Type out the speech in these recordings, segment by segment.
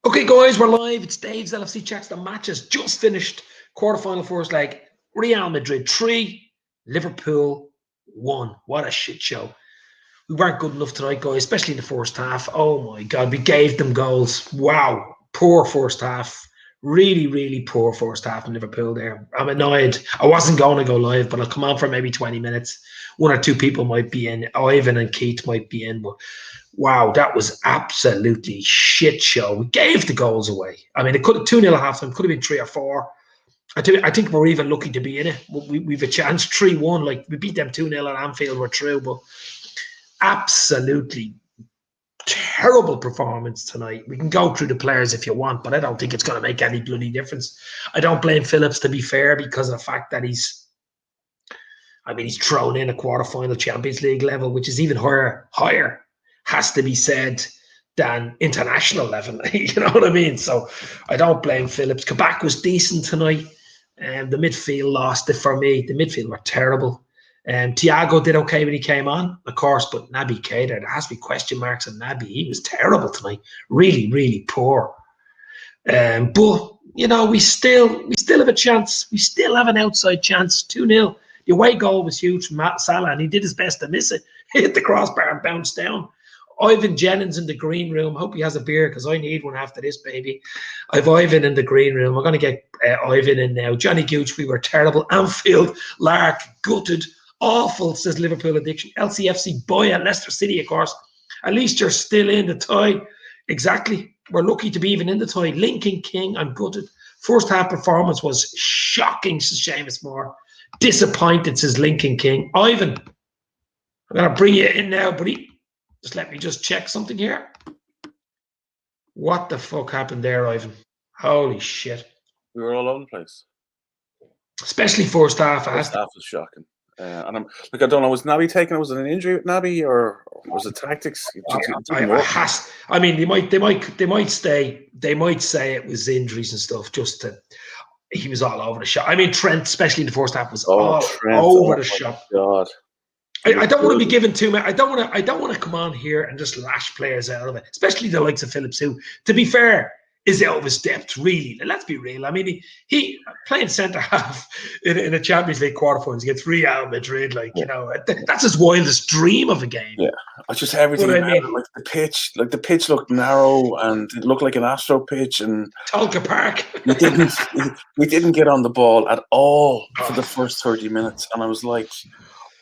Okay, guys, we're live. It's Dave's LFC Chats. The match has just finished. Quarterfinal first leg. Real Madrid 3, Liverpool 1. What a shit show. We weren't good enough tonight, guys, especially in the first half. Oh, my God. We gave them goals. Wow. Poor first half. Really, really poor first half in Liverpool there. I'm annoyed. I wasn't going to go live, but I'll come on for maybe 20 minutes. One or two people might be in. Ivan and Keith might be in, but wow, that was absolutely shit show. We gave the goals away. I mean, it could have 2-0 at halftime, could have been 3 or 4. I think we're even lucky to be in it. We've a chance 3-1. Like, we beat them 2-0 at Anfield, we're through, but absolutely terrible performance tonight. We can go through the players if you want, but I don't think it's going to make any bloody difference. I don't blame Phillips, to be fair, because of the fact that he's thrown in a quarterfinal Champions League level, which is even higher, has to be said, than international level. You know what I mean? So I don't blame Phillips. Kabak was decent tonight. The midfield lost it for me. The midfield were terrible. Thiago did okay when he came on, of course, but Naby Keita, there has to be question marks on Naby. He was terrible tonight. Really, really poor. But, you know, we still have a chance. We still have an outside chance. 2-0. The away goal was huge from Mosalah, and he did his best to miss it. He hit the crossbar and bounced down. Ivan Jennings in the green room. Hope he has a beer, because I need one after this, baby. I've Ivan in the green room. We're going to get Ivan in now. Johnny Gooch, we were terrible. Anfield, Lark, gutted. Awful, says Liverpool Addiction. LCFC, Boya, Leicester City, of course. At least you're still in the tie. Exactly. We're lucky to be even in the tie. Lincoln King, I'm gutted. First half performance was shocking, says Seamus Moore. Disappointed, says Lincoln King. Ivan, I'm going to bring you in now, buddy. Just let me just check something here. What the fuck happened there, Ivan? Holy shit. We were all over the place. Especially first half. First half was shocking. And I'm like, I don't know, was Naby taken? Was it an injury with Naby, or was it tactics? I mean, they might say it was injuries and stuff. He was all over the shop. I mean, Trent, especially in the first half, was all over the shop. God. I don't want to be given too much. I don't want to come on here and just lash players out of it, especially the likes of Phillips, who, to be fair, is out of his depth, really. Let's be real. I mean, he playing centre half in a Champions League quarterfinals against Real Madrid, you know, that's his wildest dream of a game. Yeah, it's just everything. Like the pitch looked narrow, and it looked like an Astro pitch, and Tolka Park. we didn't get on the ball at all for the first 30 minutes, and I was like,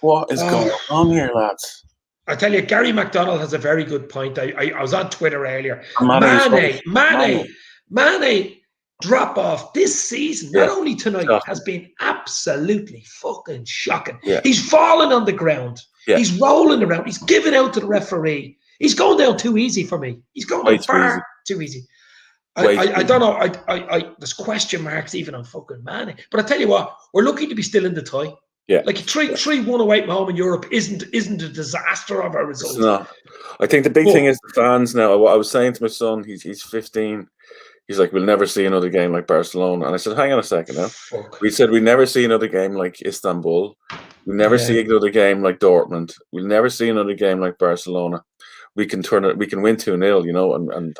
what is going on here, lads? I tell you, Gary McDonald has a very good point. I was on Twitter earlier. Mane drop off this season, not only tonight, has been absolutely fucking shocking. Yeah. He's fallen on the ground. Yeah. He's rolling around. He's giving out to the referee. He's going down too easy for me. He's going down far too easy. I don't know. There's question marks even on fucking Mane. But I tell you what, we're lucky to be still in the tie. Yeah, like 3-1 away from home in Europe isn't a disaster of a result. No, I think the big thing is the fans now. I was saying to my son, he's 15. He's like, we'll never see another game like Barcelona. And I said, hang on a second now. We said we never see another game like Istanbul. We'll never see another game like Dortmund. We'll never see another game like Barcelona. We can turn it. We can win 2-0, you know, and.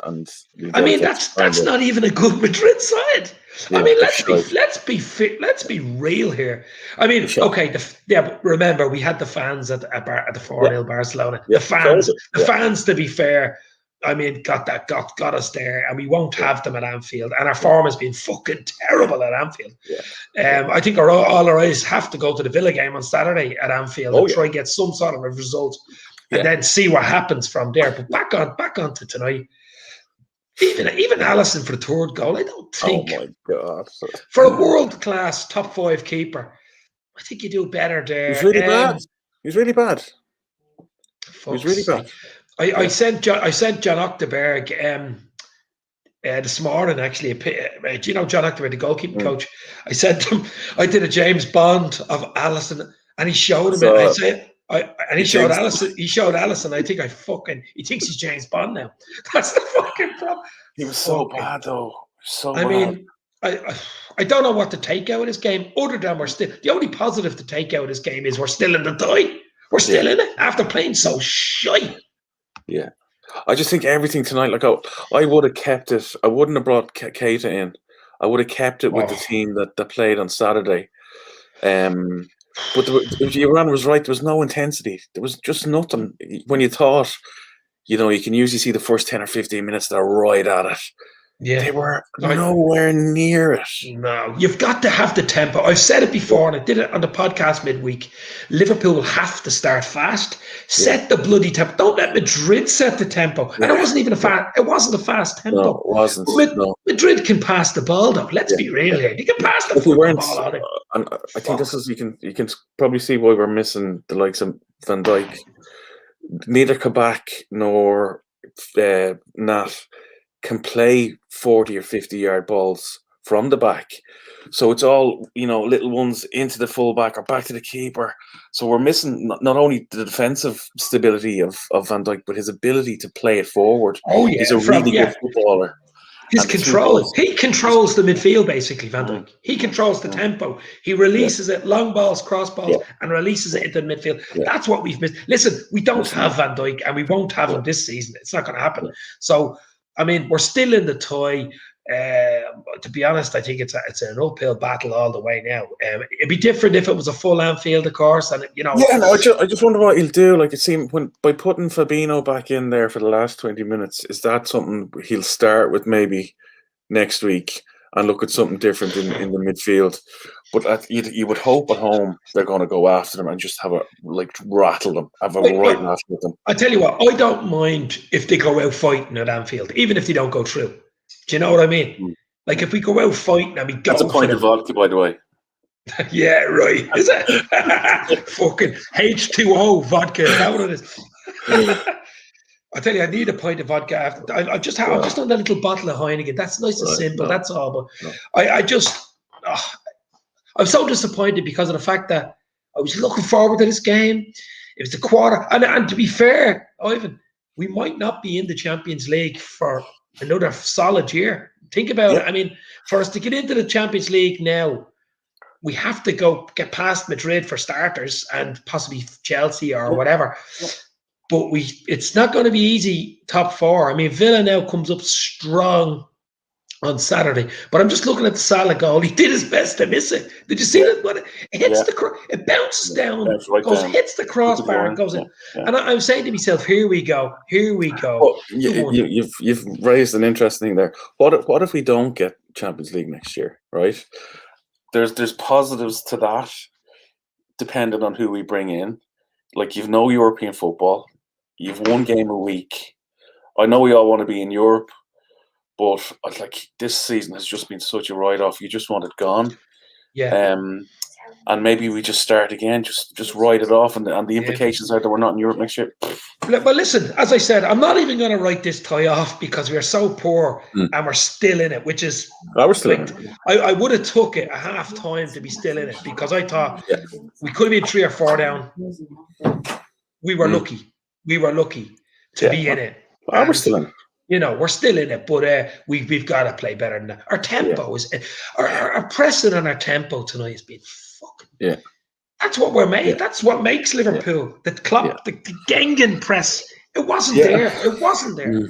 I mean, that's not even a good Madrid side. Yeah, I mean, let's be real here. I mean, okay, but remember, we had the fans at the 4-0 Barcelona. Yeah, the fans, to be fair, I mean, got us there, and we won't have them at Anfield. And our form has been fucking terrible at Anfield. Yeah. I think all our eyes have to go to the Villa game on Saturday at Anfield and try and get some sort of a result. And then see what happens from there. But back on to tonight. Even Alisson for the third goal, I don't think. Oh my God! For a world-class top 5 keeper, I think you do better there. He's really bad. He's really bad. He's really bad. I sent John Ochterberg this morning, actually. Do you know John Ochterberg, the goalkeeping coach? I sent him. I did a James Bond of Alisson, and he showed him it. He showed Alisson. I think he thinks he's James Bond now. That's the fucking problem. He was so bad, though. I mean, I don't know what to take out of this game, other than the only positive to take out of this game is we're still in the tie. We're still in it after playing so shite. Yeah. I just think everything tonight. Like I would have kept it. I wouldn't have brought Keita in. I would have kept it with the team that played on Saturday. But Iran was right. There was no intensity. There was just nothing. When you thought, you can usually see the first 10 or 15 minutes they're right at it. Yeah. They were nowhere near it. No, you've got to have the tempo. I've said it before, and I did it on the podcast midweek. Liverpool will have to start fast, set the bloody tempo. Don't let Madrid set the tempo. And it wasn't even it wasn't a fast tempo. No, it wasn't. Madrid can pass the ball, though. Let's be real here. You can pass the ball on it. And I think this is you can probably see why we're missing the likes of Van Dijk. Neither Kabak nor Nat can play 40 or 50-yard balls from the back. So it's all, little ones into the fullback or back to the keeper. So we're missing not only the defensive stability of Van Dijk, but his ability to play it forward. Oh, yeah. He's a really good footballer. His control. He controls the midfield, basically, Van Dijk. He controls the tempo. He releases it, long balls, cross balls, and releases it into the midfield. That's what we've missed. Listen, we don't have Van Dijk, and we won't have him this season. It's not going to happen. So, I mean, we're still in the toy. To be honest, I think it's an uphill battle all the way now. It'd be different if it was a full Anfield, of course, and Yeah, no, I just wonder what he'll do. Like, it seemed by putting Fabinho back in there for the last 20 minutes, is that something he'll start with maybe next week and look at something different in the midfield? But you would hope at home they're going to go after them and just rattle them, have a right rattle with them. I tell you what, I don't mind if they go out fighting at Anfield, even if they don't go through. Do you know what I mean? Like, if we go out fighting and we go. That's a pint of vodka, by the way. Yeah, right. Is it? Fucking H2O vodka. Is that what it is? I tell you, I need a pint of vodka after. I've just done a little bottle of Heineken. That's nice and simple. That's all. But I'm so disappointed because of the fact that I was looking forward to this game. It was the quarter, and to be fair, Ivan, we might not be in the Champions League for another solid year. Think about it. I mean, for us to get into the Champions League now, we have to get past Madrid for starters and possibly Chelsea or whatever. But it's not going to be easy, top four. I mean, Villa now comes up strong on Saturday. But I'm just looking at the Salah goal. He did his best to miss it. Did you see that? When it hits it bounces down, hits the crossbar and goes in. And I'm saying to myself, here we go. Well, you've raised an interesting thing there. What if we don't get Champions League next year, right? There's positives to that, depending on who we bring in. Like, you've no European football. You've one game a week. I know we all want to be in Europe, but like, this season has just been such a write-off. You just want it gone. Yeah. And maybe we just start again, just write it off, and the implications are that we're not in Europe next year. But listen, as I said, I'm not even going to write this tie off because we're so poor and we're still in it, which is. We're still in it. I would have took it a half time to be still in it because I thought we could have been 3 or 4 down. We were lucky. We were lucky to be in it. We're still in it. We're still in it, but we've got to play better than that. Our tempo is our pressing and our tempo tonight has been fucking. Yeah, that's what we're made. Yeah. That's what makes Liverpool the club, the Gengen press. It wasn't there. It wasn't there.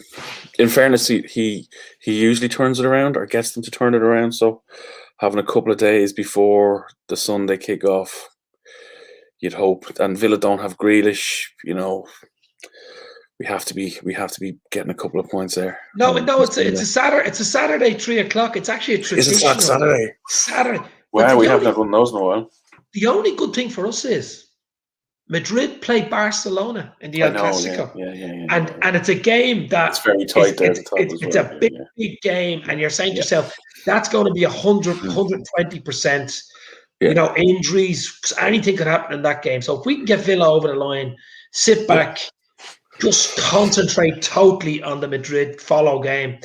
In fairness, he usually turns it around or gets them to turn it around. So having a couple of days before the Sunday kickoff, you'd hope. And Villa don't have Grealish. We have to be getting a couple of points there. No, it's a Saturday. It's a Saturday, 3:00. It's actually a tradition. Is it Saturday? Saturday. Wow, we haven't had one of those in a while. The only good thing for us is Madrid play Barcelona in the El Clasico. And it's a game that's very tight there. It's a big game, and you're saying to yourself, that's going to be 120%. Injuries, anything could happen in that game. So if we can get Villa over the line, sit back. Just concentrate totally on the Madrid follow game.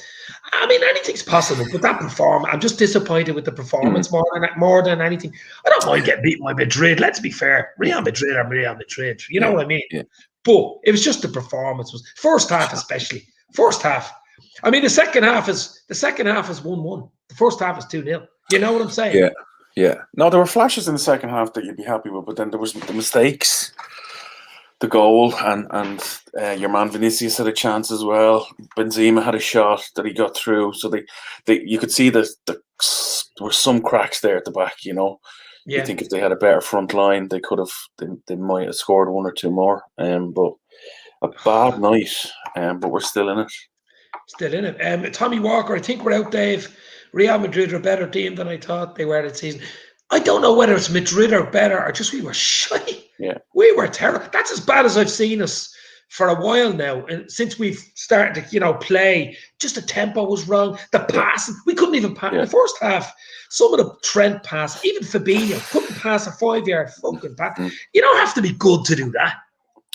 I mean, anything's possible, but that performance, I'm just disappointed with the performance more than anything. I don't mind getting beaten by Madrid. Let's be fair. Real Madrid are Real Madrid. You know what I mean? Yeah. But it was just the performance. Was first half especially. First half. I mean, the second half is 1-1. The first half is 2-0. You know what I'm saying? Yeah. No, there were flashes in the second half that you'd be happy with, but then there was the mistakes. the goal, and your man Vinicius had a chance as well. Benzema had a shot that he got through, so you could see there were some cracks there at the back. You know, you think if they had a better front line, they could have, they might have scored one or two more. But a bad night, but we're still in it. Still in it. Tommy Walker, I think we're out, Dave. Real Madrid are a better team than I thought they were this season. I don't know whether it's Madrid are better or just we were shy. Yeah. We were terrible. That's as bad as I've seen us for a while now. And since we've started to, play, just the tempo was wrong. The passing, we couldn't even pass. In the first half, some of the Trent pass, even Fabinho couldn't pass a 5-yard fucking pass. You don't have to be good to do that.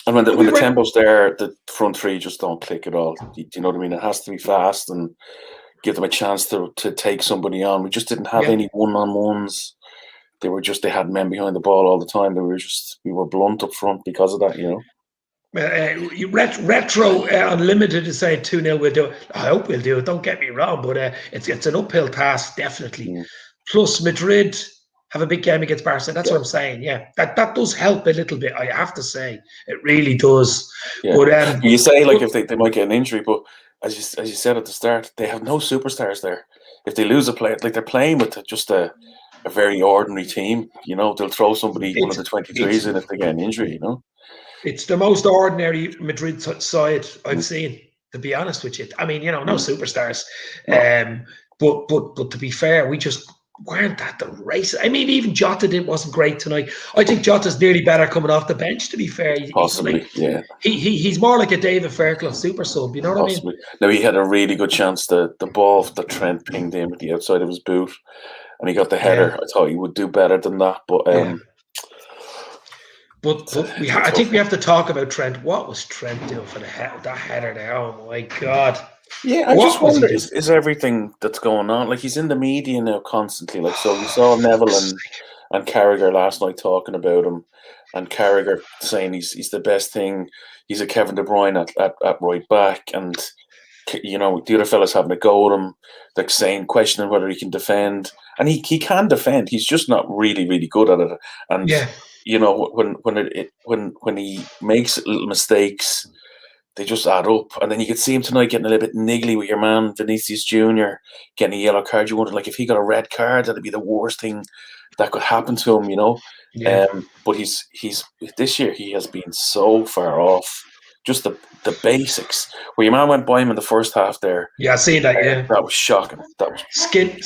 And when the tempo's there, the front three just don't click at all. Do you know what I mean? It has to be fast and give them a chance to take somebody on. We just didn't have any one-on-ones. They had men behind the ball all the time. We were blunt up front because of that, Retro Unlimited is saying 2-0 we'll do it. I hope we'll do it. Don't get me wrong, but it's an uphill task, definitely. Plus Madrid have a big game against Barca. That's what I'm saying. Yeah, that does help a little bit. I have to say, it really does. Yeah. But you say if they might get an injury, but as you said at the start, they have no superstars there. If they lose a player, they're playing with just a very ordinary team. They'll throw somebody, one of the 23s in if they get an injury. It's the most ordinary Madrid side I've seen, to be honest with you. I mean, no superstars. No. But to be fair, we just weren't at the race. I mean, even Jota wasn't great tonight. I think Jota's nearly better coming off the bench, to be fair. Possibly, yeah. He's more like a David Fairclough super sub, you know what I mean? Now, he had a really good chance. The ball that Trent pinged in at the outside of his boot, and he got the header. I thought he would do better than that, but I think we have to talk about Trent. What was Trent doing for that header there? Oh my God! Yeah, I just wonder is everything that's going on. He's in the media now constantly. So we saw Neville and Carragher last night talking about him, and Carragher saying he's the best thing. He's a Kevin De Bruyne at right back, and the other fellas having a go at him, saying, questioning whether he can defend, and he can defend. He's just not really, really good at it. And when he makes little mistakes, they just add up. And then you could see him tonight getting a little bit niggly with your man Vinicius Jr. getting a yellow card. You wonder, if he got a red card, that'd be the worst thing that could happen to him, But he's this year he has been so far off. Just the basics. Where your man went by him in the first half there. Yeah, I see that. Yeah, that was shocking. That was skinned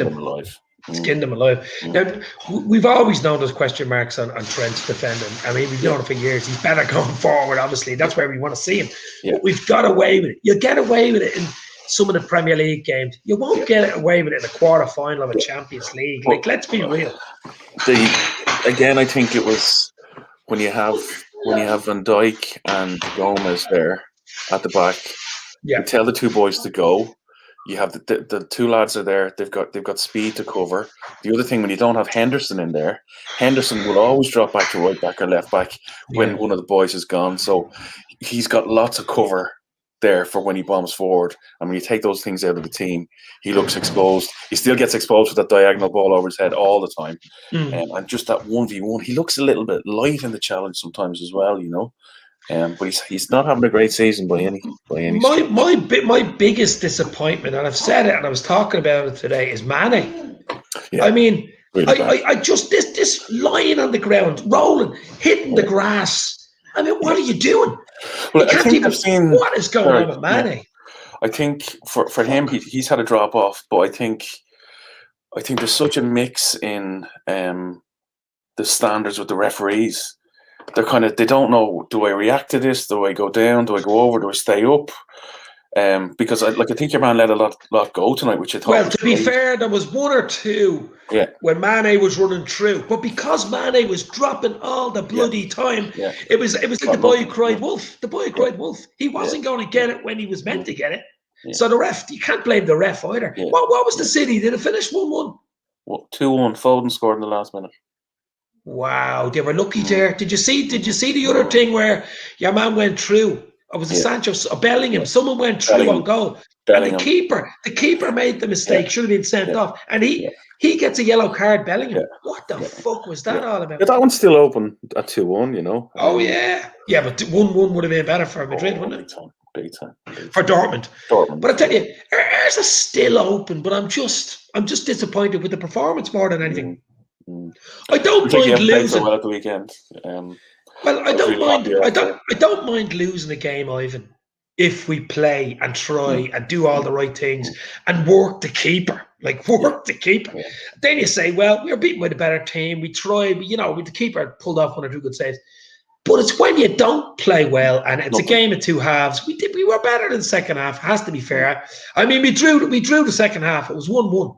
him alive. Skinned him alive. Now, we've always known there's question marks on Trent's defending. I mean, we've known it for years. He's better going forward, obviously. That's where we want to see him. Yeah. But we've got away with it. You get away with it in some of the Premier League games. You won't get away with it in the quarter-final of a Champions League. Let's be real. Again, I think it was when you have Van Dijk and Gomez there at the back. Yeah. You tell the two boys to go. You have the two lads are there. They've got speed to cover. The other thing, when you don't have Henderson in there, Henderson will always drop back to right back or left back when one of the boys is gone. So he's got lots of cover there for when he bombs forward. And when you take those things out of the team, he looks exposed. He still gets exposed with that diagonal ball over his head all the time. And just that 1v1, he looks a little bit light in the challenge sometimes as well, but he's not having a great season by any. My biggest disappointment, and I've said it, and I was talking about it today, is Mane. Yeah, I mean, really I just this lying on the ground, rolling, hitting the grass. I mean, what are you doing? Well, I can't even see what is going on with Mane. Yeah. I think for him, he's had a drop off, but I think there's such a mix in the standards with the referees. They don't know, do I react to this? Do I go down? Do I go over? Do I stay up? Because I think your man let a lot go tonight, which I thought. Well, to be fair, there was one or two when Mane was running through, but because Mane was dropping all the bloody time, it was like the boy who cried wolf. The boy who cried wolf. He wasn't going to get it when he was meant to get it. Yeah. So the ref, you can't blame the ref either. Yeah. What was the City? Did it finish 1-1? 2-1. Foden scored in the last minute. Wow, they were lucky there. Did you see the other thing where your man went through? It was a Sancho, Bellingham. Someone went through on goal. And the keeper made the mistake. Should have been sent off. And he He gets a yellow card, Bellingham. Yeah. What the fuck was that all about? Yeah, that one's still open at 2-1, you know. Oh, yeah. Yeah, but 1-1 would have been better for Madrid, wouldn't it? Big time. For Dortmund. Dortmund. But I tell you, ours is still open, but I'm just disappointed with the performance more than anything. I don't mind losing. So well at the weekend. Well, I don't mind losing a game, Ivan, if we play and try and do all the right things and work the keeper. The keeper. Yeah. Then you say, well, we were beaten by the better team. We tried, with the keeper pulled off 1 or 2 good saves. But it's when you don't play well and it's a game of 2 halves. We were better than the second half. It has to be fair. I mean, we drew the second half. It was 1-1.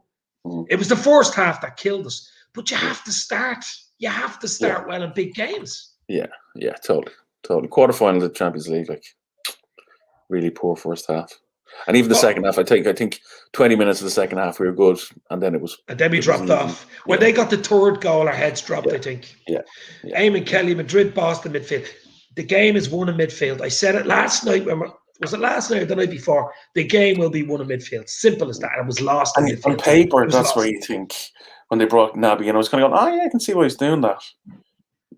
It was the first half that killed us. But you have to start. You have to start well in big games. Yeah, totally. Quarterfinals of the Champions League, really poor first half. And even the second half, I think 20 minutes of the second half we were good, and then we dropped off. When they got the third goal, our heads dropped, I think. Yeah. Eamon Kelly, Madrid bossed the midfield. The game is won in midfield. I said it last night. Was it last night or the night before? The game will be won in midfield. Simple as that. And it was lost in midfield. On paper, that's where you think, when they brought Naby, I was kind of going, oh yeah, I can see why he's doing that.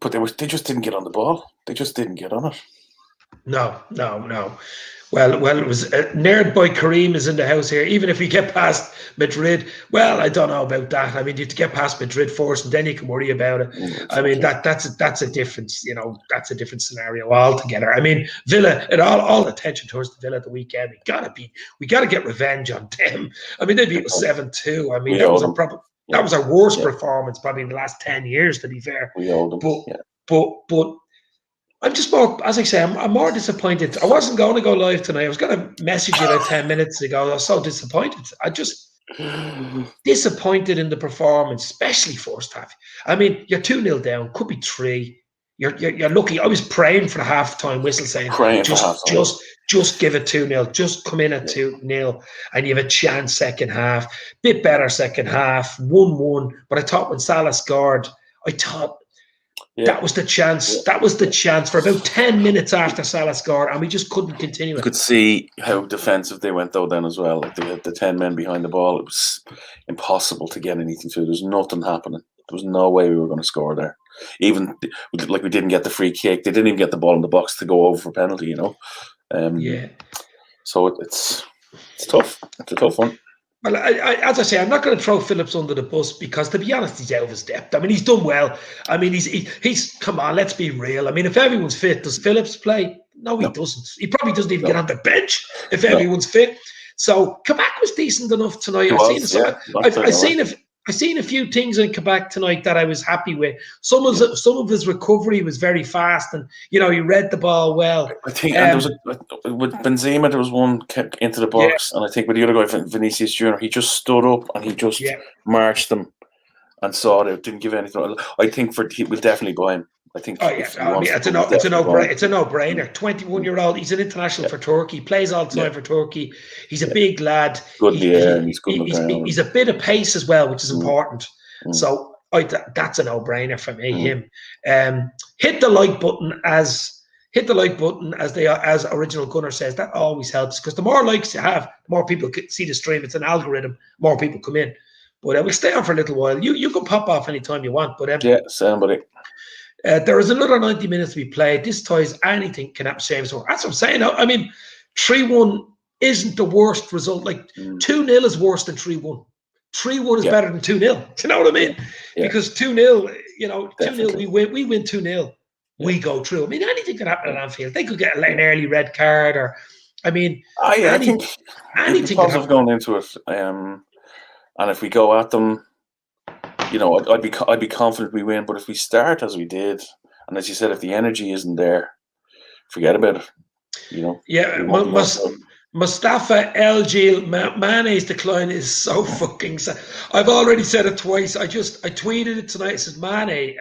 But they just didn't get on the ball. They just didn't get on it. No. Well, it was Nerd Boy Kareem is in the house here. Even if we get past Madrid, well, I don't know about that. I mean, you have to get past Madrid first, and then you can worry about it. I mean, that's a difference. That's a different scenario altogether. I mean, Villa, and all attention towards the Villa at the weekend. We gotta get revenge on them. I mean, they beat us 7-2. I mean, that was our worst performance probably in the last 10 years, to be fair. We owed them. But I'm just more, as I say, I'm more disappointed. I wasn't going to go live tonight. I was going to message you about 10 minutes ago. I was so disappointed. I just disappointed in the performance, especially first half. I mean, you're 2-0 down, could be 3. You're lucky. I was praying for the halftime whistle, saying, just give it 2-0. Just come in at 2-0, and you have a chance second half. Bit better second half, 1-1. But I thought when Salah scored, that was the chance. Yeah. That was the chance for about 10 minutes after Salah scored, and we just couldn't continue it. You could see how defensive they went, though, then as well. They had the 10 men behind the ball. It was impossible to get anything through. There was nothing happening. There was no way we were going to score there. Even, we didn't get the free kick. They didn't even get the ball in the box to go over for penalty, So it's tough. It's a tough one. Well, as I say, I'm not going to throw Phillips under the bus because, to be honest, he's out of his depth. I mean, he's done well. I mean, he's come on, let's be real. I mean, if everyone's fit, does Phillips play? No, he doesn't. He probably doesn't even get on the bench if everyone's fit. So Kabak was decent enough tonight. I've seen a few things in Quebec tonight that I was happy with. Some of his recovery was very fast, and he read the ball well. I think with Benzema, there was one kick into the box, and I think with the other guy, Vinicius Junior, he just stood up and he just marched them and saw it. Didn't give anything. I think we'll definitely buy him. I think. Oh yeah, I mean, it's a no-brainer. 21-year-old. He's an international for Turkey. Plays all the time for Turkey. He's a big lad. Good in the air, and he's good. He's a bit of pace as well, which is important. So that's a no-brainer for me. Him. Hit the like button as Original Gunner says. That always helps, because the more likes you have, the more people see the stream. It's an algorithm. More people come in. But we'll stay on for a little while. You can pop off anytime you want. But somebody. There is another 90 minutes to be played. This ties anything can happen. So that's what I'm saying. I mean, 3-1 isn't the worst result. 2-0 is worse than 3-1. 3-1 is better than 2-0. Do you know what I mean? Yeah. Because 2-0, 2-0, we win 2-0. We go through. I mean, anything can happen at Anfield. They could get an early red card, or I think anything can happen going into it. And if we go at them, I'd be confident we win. But if we start as we did, and as you said, if the energy isn't there, forget about it. Yeah, Mustafa El Gil, Mane's decline is so fucking sad. I've already said it twice. I tweeted it tonight. It says Mane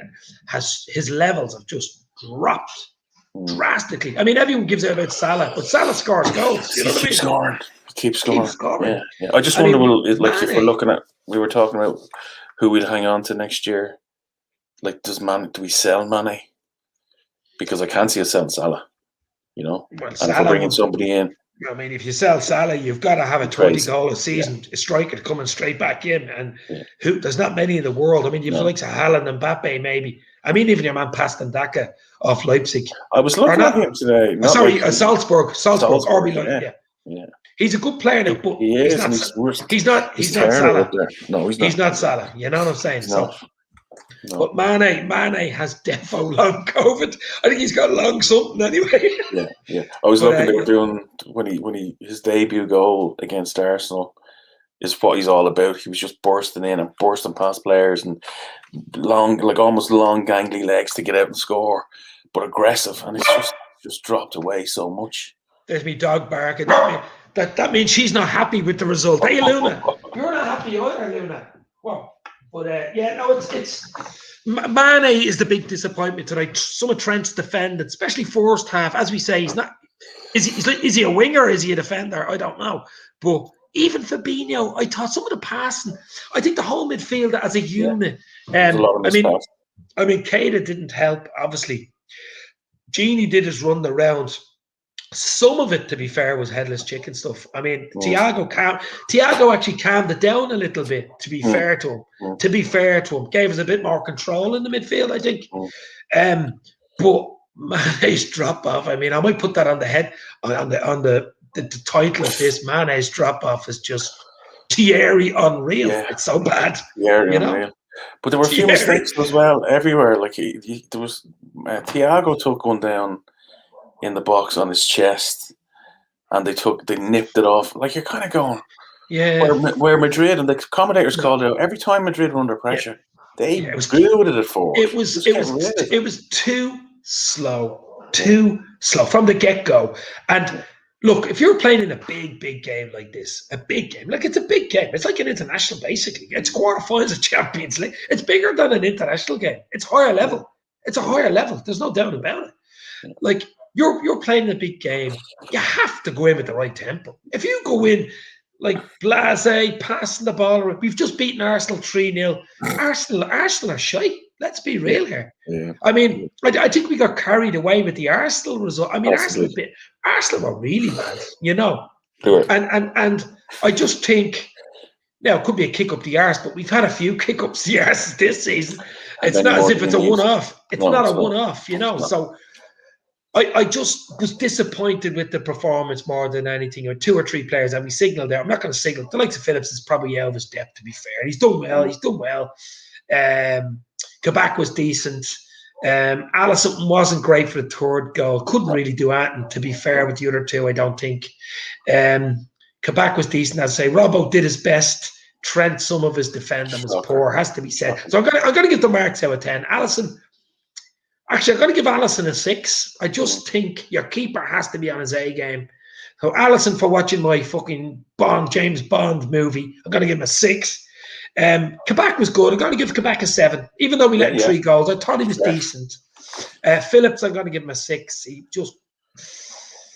his levels have just dropped drastically. I mean, everyone gives out about Salah, but Salah scores goals. Keep scoring. Yeah. I just wonder, if we're looking at, we were talking about who we'll hang on to next year. Do we sell Mane? Because I can't see us selling Salah. And if we're bringing somebody in, I mean, if you sell Salah, you've got to have a 20 goal a season striker coming straight back in, and there's not many in the world. I mean, you've likes of Haaland and Mbappe, maybe. I mean, even your man Paston Daka off Leipzig. I was looking at him today. Salzburg, RB, yeah. He's a good player now, but he's not Salah. No, he's not. He's not Salah. You know what I'm saying? No. But Mane has defo long COVID. I think he's got long something anyway. Yeah. I was looking. They were doing when his debut goal against Arsenal is what he's all about. He was just bursting in and bursting past players and almost long gangly legs to get out and score, but aggressive, and it's just dropped away so much. There's me dog barking. That means she's not happy with the result. Hey, Luna, you're not happy either, Luna. Well. But it's Mane is the big disappointment tonight. Some of Trent's defending, especially first half. As we say, he's not. Is he a winger? Is he a defender? I don't know. But even Fabinho, I thought some of the passing. I think the whole midfield as a unit. I mean, Keita didn't help. Obviously, Gini did his run the round. Some of it, to be fair, was headless chicken stuff. I mean, Thiago actually calmed it down a little bit, to be fair to him. Gave us a bit more control in the midfield, I think. But Mane's drop off, I mean, I might put that on the head, on the title of this. Mane's drop off is just Thierry unreal. Yeah. It's so bad. Thierry unreal. But there were a few mistakes as well everywhere. Like there was Thiago took one down in the box on his chest, and they nipped it off. Like, you're kind of going, where Madrid, and the commentators called it out every time Madrid were under pressure, they booted it forward. It was too slow from the get-go. And look, if you're playing in a big game like this, it's a big game. It's like an international, basically. It's quarterfinals of Champions League. It's bigger than an international game. It's higher level. It's a higher level. There's no doubt about it. Like, you're playing a big game. You have to go in with the right tempo. If you go in like blasé, passing the ball around, we've just beaten Arsenal 3-0. Arsenal are shy. Let's be real here. Yeah. I mean, I think we got carried away with the Arsenal result. I mean, Arsenal were really bad, you know. Sure. And I just think, now it could be a kick up the arse, but we've had a few kick ups the arse this season. It's not as if it's a one-off. It's not a one-off, you know. So I just was disappointed with the performance more than anything. Or 2 or 3 players that we signalled there. I'm not going to signal. The likes of Phillips is probably out of his depth, to be fair. He's done well. Kabak was decent. Alisson wasn't great for the 3rd goal. Couldn't really do anything, to be fair, with the other 2, I don't think. Kabak was decent, I'd say. Robbo did his best. Trent, some of his defending was poor, has to be said. So I'm going to give the marks out of 10. Alisson. Actually, I'm going to give Alisson a 6. I just think your keeper has to be on his A game. So Alisson, for watching my fucking James Bond movie, I'm going to give him a 6. Kabak was good. I'm going to give Kabak a 7. Even though we let him 3 goals, I thought he was decent. Phillips, I'm going to give him a 6. He just...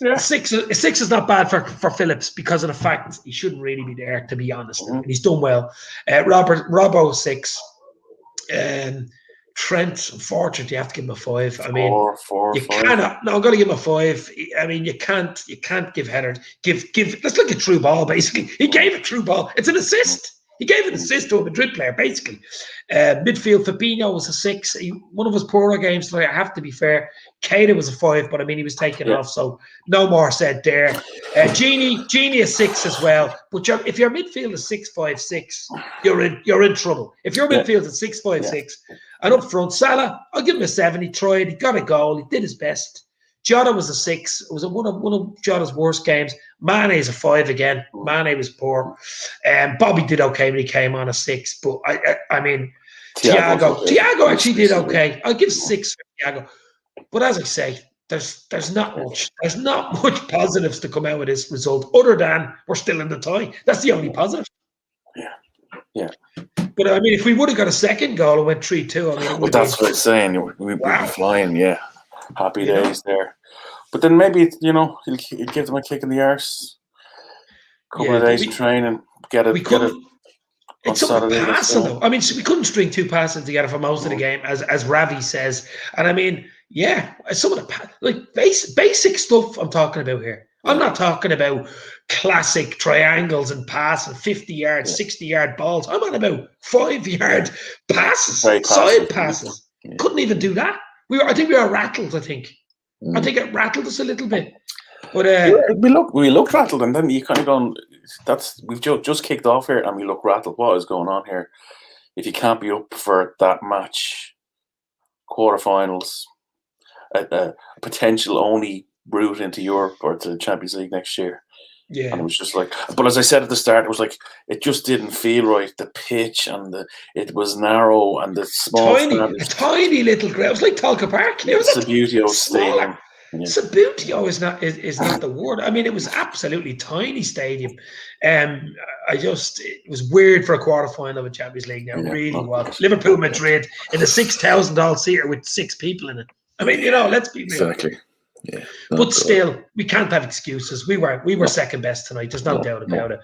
A 6 is not bad for Phillips because of the fact he shouldn't really be there, to be honest. And he's done well. Robbo, 6. Trent, unfortunately, you have to give him a 5. I mean, you cannot. No, I'm going to give him a 5. I mean, you can't give header. Let's look at through ball. Basically, he gave a through ball. It's an assist. He gave an assist to a Madrid player, basically. Midfield, Fabinho was a 6. One of his poorer games tonight, I have to be fair. Keita was a 5, but I mean, he was taken off, so no more said there. Gini a 6 as well. But if your midfield is 6-5-6, you're in trouble. If your midfield is 6-5-6, and up front, Salah, I'll give him a 7. He tried, he got a goal, he did his best. Jota was a 6. It was one of Jota's worst games. Mane is a 5 again. Mane was poor. Bobby did okay when he came on, a 6. But I mean, Thiago actually did okay. I'll give 6 for Thiago. But as I say, there's not much. There's not much positives to come out of this result, other than we're still in the tie. That's the only positive. Yeah. But I mean, if we would have got a 2nd goal and went 3-2, I mean, that's what I'm saying. We'd be flying. Yeah. Happy days there. But then maybe, he'll give them a kick in the arse. Couple of days of training, get it. It's something passing, though. I mean, we couldn't string 2 passes together for most of the game, as Ravi says. And I mean, some of the basic stuff I'm talking about here. I'm not talking about classic triangles and passing 50-yard, 60-yard balls. I'm on about 5-yard passes, side passes. Yeah. Couldn't even do that. I think we were rattled. I think it rattled us a little bit. But we looked rattled, and then you kind of gone. We've just kicked off here, and we look rattled. What is going on here? If you can't be up for that match, quarterfinals, a potential only route into Europe or to the Champions League next year. Yeah. And it was just like, but as I said at the start, it was like, it just didn't feel right. The pitch and it was narrow and the small tiny little ground. It was like Talca Park. It was Subbuteo Stadium. Yeah. Subbuteo is not the word. I mean, it was absolutely tiny stadium. It was weird for a quarterfinal of a Champions League. Now, it really was. Liverpool, Madrid in a $6,000 seater with 6 people in it. I mean, let's be real. Exactly. Yeah, but still, we can't have excuses. We were second best tonight. There's no doubt about it.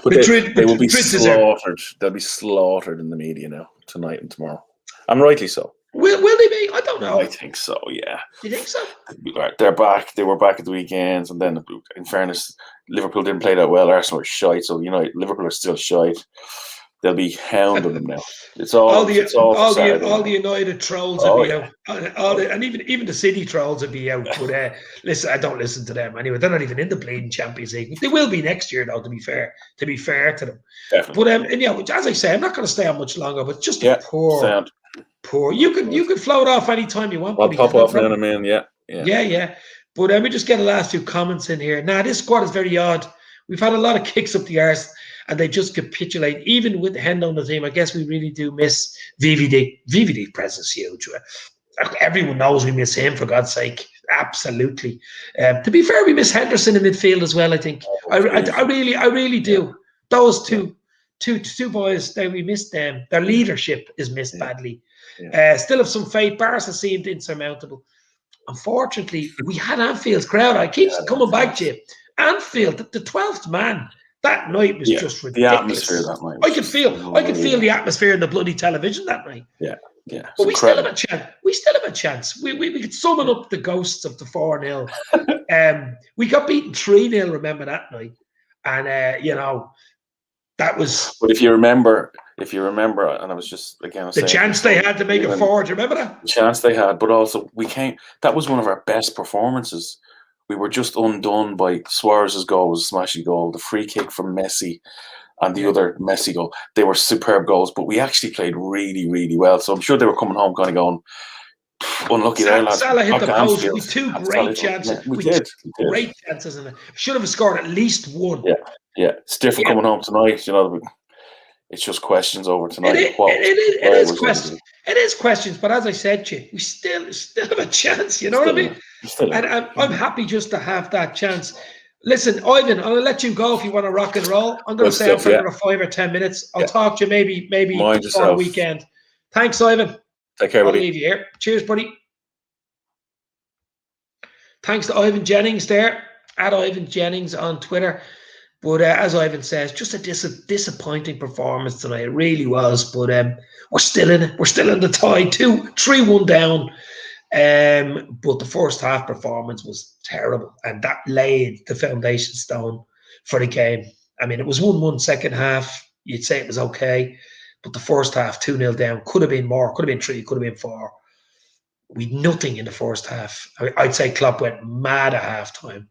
But they will be slaughtered. They'll be slaughtered in the media now tonight and tomorrow, and rightly so. Will they be? I don't know. I think so. Yeah. You think so? They're back. They were back at the weekends, and then, in fairness, Liverpool didn't play that well. Arsenal were shite, so Liverpool are still shite. They'll be hounding them now. All the United trolls will be out, and even the City trolls will be out. But listen, I don't listen to them anyway. They're not even in the bleeding Champions League. They will be next year, though. To be fair to them. Definitely. But as I say, I'm not going to stay on much longer. But just poor. You can float off anytime you want. I'll pop off now and I'm in. Yeah. But let me just get the last 2 comments in here. Now, this squad is very odd. We've had a lot of kicks up the arse, and they just capitulate. Even with Hendo on the team, I guess we really do miss VVD. VVD presence huge. Everyone knows we miss him, for God's sake. Absolutely. To be fair, we miss Henderson in midfield as well, I think. I really do. Those two boys, we miss them. Their leadership is missed badly. Still have some faith. Barca seemed insurmountable. Unfortunately, we had Anfield's crowd. I keep coming back to you. Anfield, the 12th man, that night was just ridiculous. The atmosphere that night. I could feel the atmosphere in the bloody television that night. Yeah. But we still have a chance. We could summon up the ghosts of the 4-0. We got beaten 3-0, remember that night. And that was. But if you remember, and I was just the chance they had to make it forward. Do you remember that? The chance they had, but also that was one of our best performances. We were just undone by Suarez's goal, was a smashing goal, the free kick from Messi, and the other Messi goal. They were superb goals, but we actually played really, really well. So I'm sure they were coming home kind of going, unlucky there, lads. Salah hit the post with 2 great chances. We did. Great chances, and should have scored at least 1. Yeah. It's different coming home tonight. It's just questions over tonight. It is questions. It is questions, but as I said to you, we still have a chance. You know what I mean? And I'm happy just to have that chance. Listen, Ivan, I'll let you go if you want to rock and roll. I'm going to stay up for another 5 or 10 minutes. I'll talk to you maybe before the weekend. Thanks, Ivan. Take care, buddy. I'll leave you here. Cheers, buddy. Thanks to Ivan Jennings there, at Ivan Jennings on Twitter. But as Ivan says, just a disappointing performance tonight. It really was. But we're still in it. We're still in the tie. 3-1 down. But the first half performance was terrible. And that laid the foundation stone for the game. I mean, it was 1-1 second half. You'd say it was okay. But the first half, 2-0 down. Could have been more. Could have been 3. Could have been 4. We had nothing in the first half. I'd say Klopp went mad at halftime.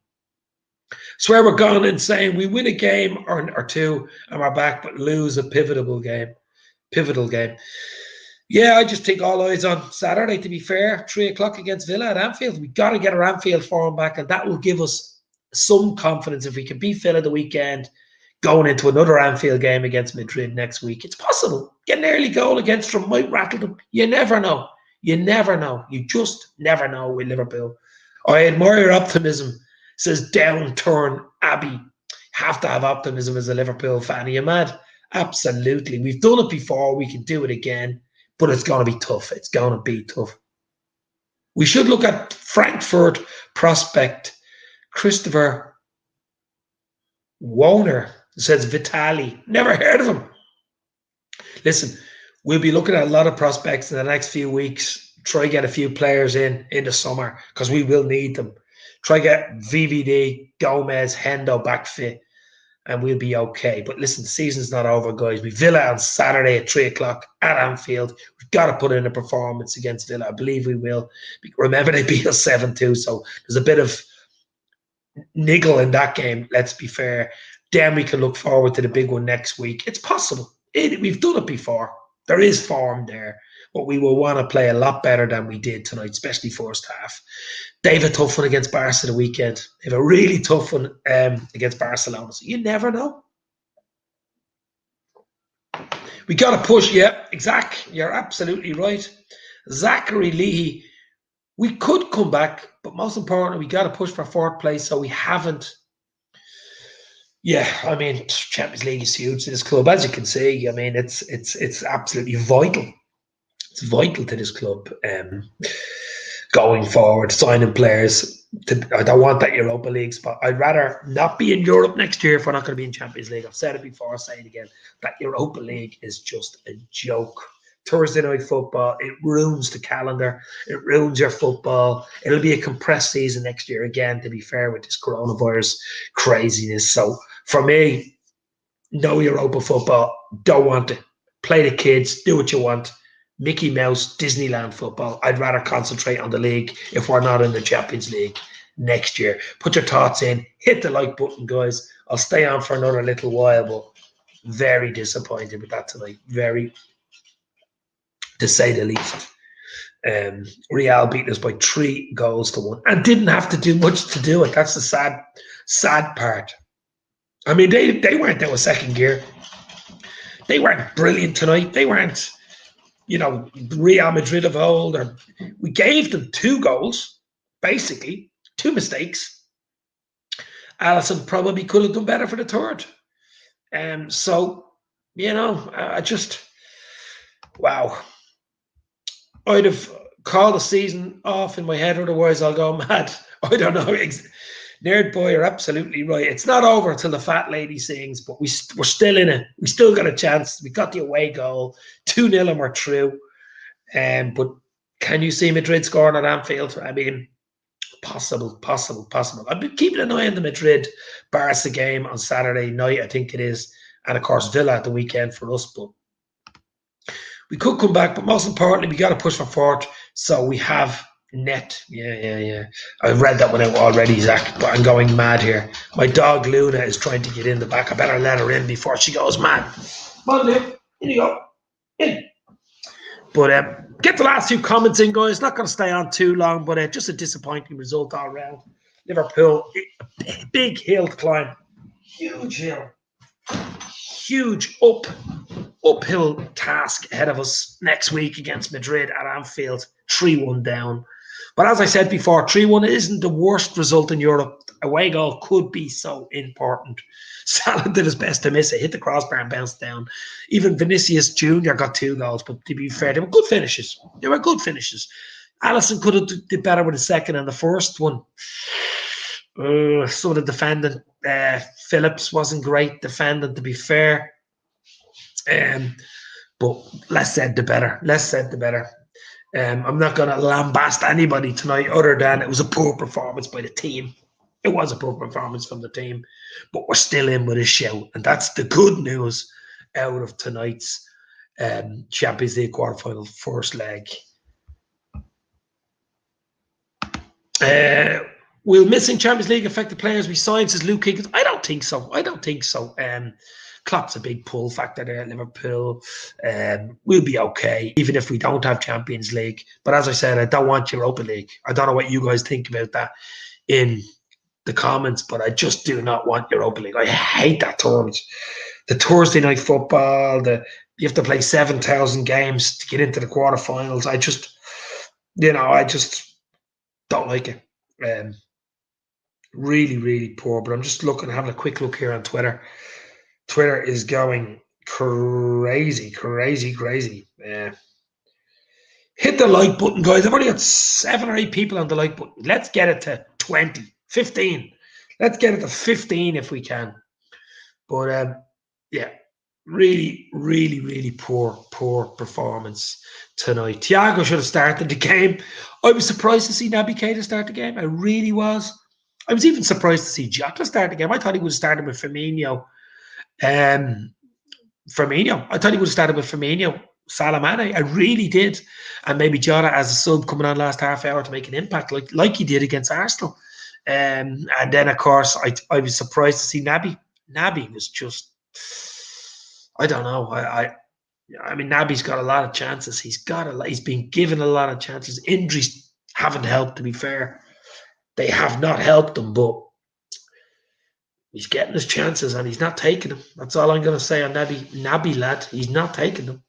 Swear we're gone and saying we win a game or 2 and we're back, but lose a pivotal game. Yeah, I just think all eyes on Saturday, to be fair. 3 o'clock against Villa at Anfield. We got to get our Anfield form back, and that will give us some confidence if we can beat Villa the weekend, going into another Anfield game against Madrid next week. It's possible. Get an early goal against them might rattle them. You never know. You just never know with Liverpool. I admire your optimism. Says Downturn Abbey. Have to have optimism as a Liverpool fan. Are you mad? Absolutely. We've done it before. We can do it again. But it's going to be tough. It's going to be tough. We should look at Frankfurt prospect Christopher Woner. Says Vitali. Never heard of him. Listen, we'll be looking at a lot of prospects in the next few weeks. Try get a few players in the summer because we will need them. Try get VVD, Gomez, Hendo back fit, and we'll be okay. But listen, the season's not over, guys. We Villa on Saturday at 3 o'clock at Anfield. We've got to put in a performance against Villa. I believe we will. Remember, they beat us 7-2, so there's a bit of niggle in that game, let's be fair. Then we can look forward to the big one next week. It's possible. We've done it before. There is form there, but we will want to play a lot better than we did tonight, especially first half. They have a tough one against Barca the weekend. They have a really tough one against Barcelona. So you never know. We got to push. Yeah, exactly. You're absolutely right. Zachary Leahy, we could come back, but most importantly, we got to push for fourth place. So we haven't. Yeah, I mean, Champions League is huge to this club, as you can see. I mean, it's absolutely vital. It's vital to this club going forward, signing players. I don't want that Europa League spot. I'd rather not be in Europe next year if we're not going to be in Champions League. I've said it before, I'll say it again. That Europa League is just a joke. Thursday night football, it ruins the calendar. It ruins your football. It'll be a compressed season next year again, to be fair, with this coronavirus craziness. So for me, no Europa football. Don't want it. Play the kids. Do what you want. Mickey Mouse, Disneyland football. I'd rather concentrate on the league if we're not in the Champions League next year. Put your thoughts in. Hit the like button, guys. I'll stay on for another little while, but very disappointed with that tonight. Very, to say the least. Real beat us by 3-1 and didn't have to do much to do it. That's the sad part. I mean, they weren't out of second gear. They weren't brilliant tonight. They weren't, Real Madrid of old. We gave them 2 goals, basically, 2 mistakes. Alisson probably could have done better for the third. So, I just, wow. I'd have called the season off in my head, otherwise I'll go mad. I don't know. Nerd boy, you're absolutely right. It's not over until the fat lady sings, but we're still in it. We still got a chance. We got the away goal, 2-0, and we're through. But can you see Madrid scoring at Anfield? I mean, possible. I've been keeping an eye on the Madrid-Barca game on Saturday night, I think it is. And, of course, Villa at the weekend for us. But we could come back, but most importantly, we got to push for fourth. So we have net. Yeah. I've read that one out already, Zach, but I'm going mad here. My dog Luna is trying to get in the back. I better let her in before she goes mad. Come on, Lou. In you go. In. But get the last 2 comments in, guys. Not going to stay on too long, but just a disappointing result all around. Liverpool, big hill to climb. Huge hill. Huge uphill task ahead of us next week against Madrid at Anfield. 3-1 down. But as I said before, 3-1 isn't the worst result in Europe. Away goal could be so important. Salah did his best to miss it, hit the crossbar and bounced down. Even Vinicius Jr. got 2 goals, but to be fair, they were good finishes. Alisson could have did better with the second and the first one. Some of the defending, Phillips wasn't great defending, to be fair. But less said the better. I'm not going to lambast anybody tonight other than it was a poor performance by the team. It was a poor performance from the team, but we're still in with a shout. And that's the good news out of tonight's Champions League quarterfinal first leg. Will missing Champions League affect the players we signed, says Luke Higgins? I don't think so. Klopp's a big pull factor there at Liverpool. We'll be okay, even if we don't have Champions League. But as I said, I don't want Europa League. I don't know what you guys think about that in the comments, but I just do not want Europa League. I hate that terms. The Thursday night football, you have to play 7,000 games to get into the quarterfinals. I just don't like it. Really, really poor. But I'm just having a quick look here on Twitter. Twitter is going crazy. Hit the like button, guys. I've only got 7 or 8 people on the like button. Let's get it to 20, 15. Let's get it to 15 if we can. But really, really, really poor performance tonight. Thiago should have started the game. I was surprised to see Naby Keita start the game. I really was. I was even surprised to see Jota start the game. I thought he would have started with Firmino. I thought he would have started with Firmino, Salah, Mane. I really did. And maybe Jota as a sub coming on last half hour to make an impact like he did against Arsenal. And then, of course, I was surprised to see Naby. Naby was just, I don't know. I mean, Naby's got a lot of chances. He's been given a lot of chances. Injuries haven't helped, to be fair. They have not helped him, but he's getting his chances and he's not taking them. That's all I'm going to say on Naby, lad. He's not taking them.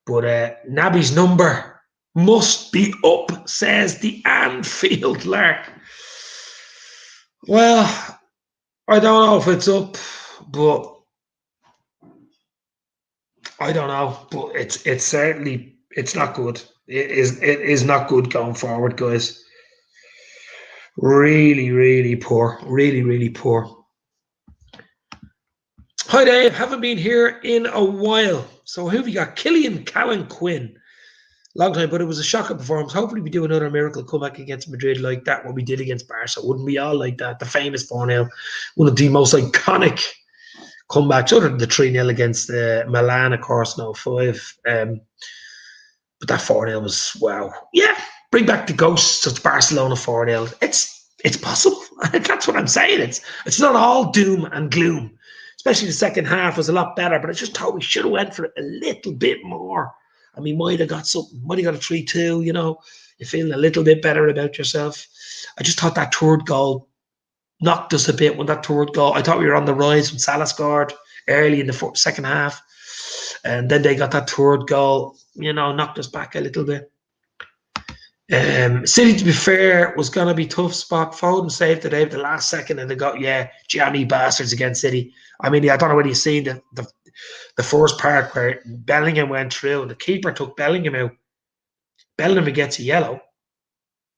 But Naby's number must be up, says the Anfield Lark. Well, I don't know if it's up, but I don't know. But it's certainly, it's not good. It is not good going forward, guys. Really, really poor. Really, really poor. Hi, Dave. Haven't been here in a while. So who have we got? Killian Callan Quinn. Long time, but it was a shocking performance. Hopefully we do another miracle comeback against Madrid like that, what we did against Barca. Wouldn't we all like that? The famous 4-0. One of the most iconic comebacks, other than the 3-0 against Milan, of course, no 5. But that 4-0 was, wow. Yeah, bring back the ghosts of Barcelona 4-0. It's possible. That's what I'm saying. It's not all doom and gloom. Especially the second half was a lot better, but I just thought we should have went for it a little bit more. I mean, might have got something, might have got a 3-2, you know. You're feeling a little bit better about yourself. I just thought that third goal knocked us a bit when that third goal. I thought we were on the rise when Salah scored early in the second half. And then they got that third goal, you know, knocked us back a little bit. City, to be fair, was going to be tough spot. Foden saved it out the last second and they got, jammy bastards against City. I mean, I don't know whether you've seen the first part where Bellingham went through and the keeper took Bellingham out. Bellingham gets a yellow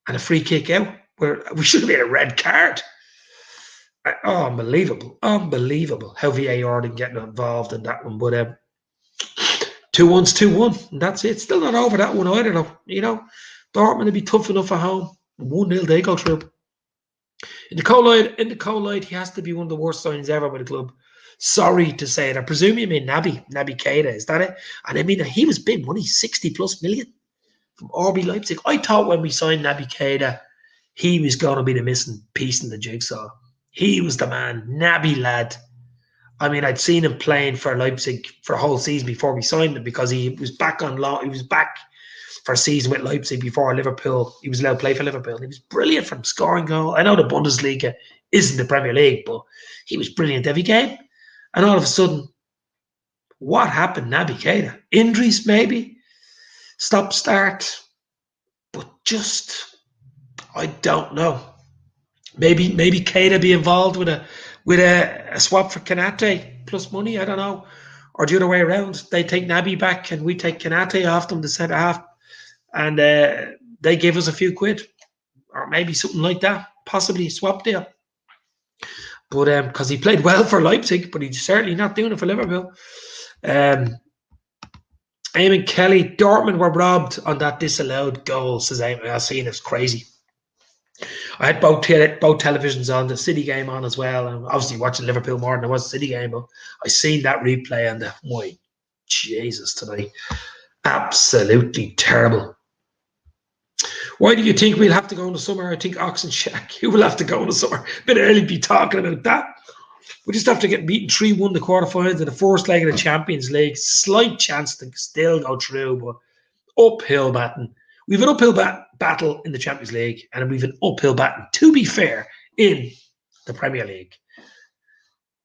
and a free kick out where we should have made a red card. Oh, unbelievable. Unbelievable how VAR didn't get involved in that one. But 2-1's 2-1. And that's it. Still not over that one either, though. You know, Dortmund will be tough enough at home. 1-0, they go through. In the cold light, he has to be one of the worst signings ever by the club. Sorry to say it. I presume you mean Naby Keita, is that it? And I mean, he was big money, 60+ million from RB Leipzig. I thought when we signed Naby Keita, he was going to be the missing piece in the jigsaw. He was the man, Naby lad. I mean, I'd seen him playing for Leipzig for a whole season before we signed him because he was back on loan. He was back for a season with Leipzig before Liverpool. He was allowed to play for Liverpool. He was brilliant from scoring goal. I know the Bundesliga isn't the Premier League, but he was brilliant every game. And all of a sudden, what happened, Naby Keita? Injuries, maybe? Stop-start? But just, I don't know. Maybe Keita be involved with a swap for Konate plus money, I don't know. Or the other way around. They take Naby back and we take Konate off them, the centre half. And they give us a few quid. Or maybe something like that. Possibly a swap deal. But because he played well for Leipzig, but he's certainly not doing it for Liverpool. Eamon Kelly, Dortmund were robbed on that disallowed goal, says Eamon. I've seen it's crazy. I had both televisions on, the City game on as well. I'm obviously watching Liverpool more than I was the City game, but I seen that replay and my Jesus tonight. Absolutely terrible. Why do you think we'll have to go in the summer? I think Ox and Shaq, you will have to go in the summer. A bit early to be talking about that. We just have to get beaten 3-1 the quarterfinals in the first leg of the Champions League. Slight chance to still go through, but uphill battle. We've an uphill battle in the Champions League, and we've an uphill battle, to be fair, in the Premier League.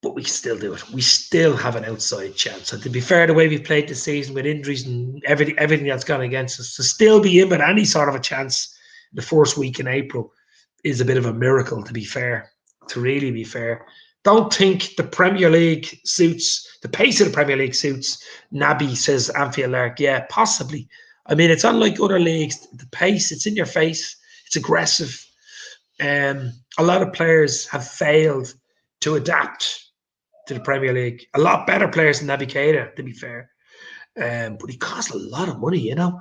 But we can still do it. We still have an outside chance. And to be fair, the way we've played this season with injuries and everything that's gone against us, to still be in with any sort of a chance the first week in April is a bit of a miracle, to be fair, to really be fair. Don't think the Premier League suits, the pace of the Premier League suits Naby, says Anfield Lark. Yeah, possibly. I mean, it's unlike other leagues. The pace, it's in your face. It's aggressive. A lot of players have failed to adapt to the Premier League. A lot better players than Naby Keita, to be fair. But he costs a lot of money, you know.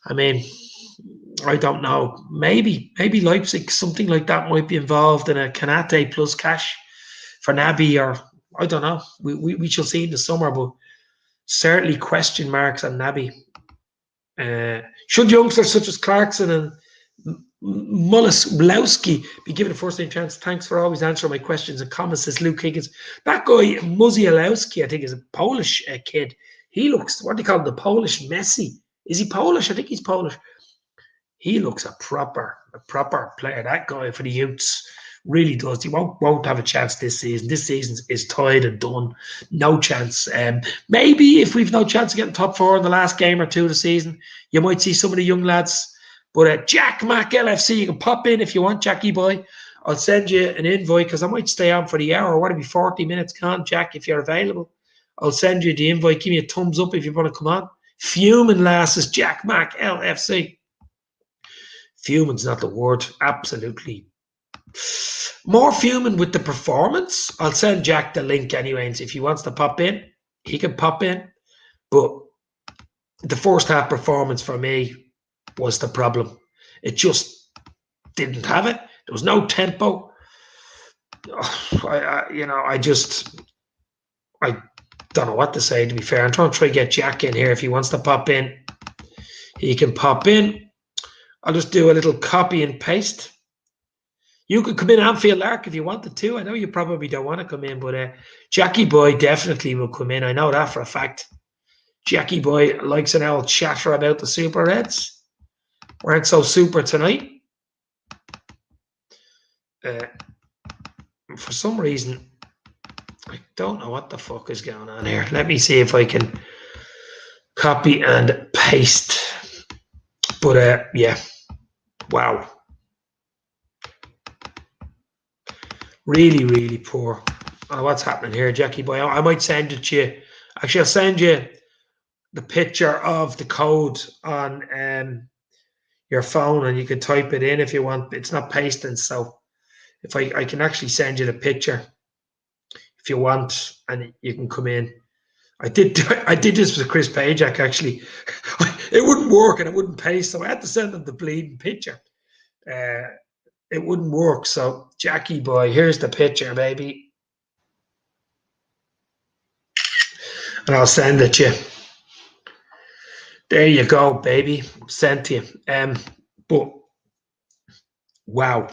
I mean, I don't know. Maybe Leipzig, something like that might be involved in a Kanate plus cash for Naby, or I don't know. We shall see in the summer, but certainly question marks on Naby. Should youngsters such as Clarkson and Mosalah be given a first-time chance? Thanks for always answering my questions and comments, says Luke Higgins. That guy, Mosalah, I think, is a Polish kid. He looks, what do you call him, the Polish Messi? Is he Polish? I think he's Polish. He looks a proper player. That guy for the youths really does. He won't have a chance this season. This season is tied and done. No chance. Maybe if we've no chance of getting top 4 in the last game or 2 of the season, you might see some of the young lads. But Jack Mac LFC, you can pop in if you want, Jackie boy. I'll send you an invite because I might stay on for the hour. What, it'll be 40 minutes, can't Jack, if you're available. I'll send you the invite. Give me a thumbs up if you want to come on. Fuming lasses, Jack Mac LFC. Fuming's not the word. Absolutely. More fuming with the performance. I'll send Jack the link anyway. And if he wants to pop in, he can pop in. But the first half performance for me was the problem. It just didn't have it. There was no tempo. I don't know what to say, to be fair. I'm trying to get Jack in here. If he wants to pop in, he can pop in. I'll just do a little copy and paste. You could come in Anfield Lark if you wanted to. I know you probably don't want to come in, but Jackie Boy definitely will come in. I know that for a fact. Jackie Boy likes an old chatter about the Super Reds. Weren't so super tonight. For some reason, I don't know what the fuck is going on here. Let me see if I can copy and paste. But yeah, wow. Really, really poor. Oh, what's happening here, Jackie boy? I might send it to you. Actually, I'll send you the picture of the code on your phone, and you can type it in if you want. It's not pasting, so if I can actually send you the picture if you want, and you can come in. I did this with Chris Pajak, actually. It wouldn't work and it wouldn't paste, so I had to send them the bleeding picture. It wouldn't work. So, Jackie boy, here's the picture, baby. And I'll send it to you. There you go, baby. Sent to you. But, wow.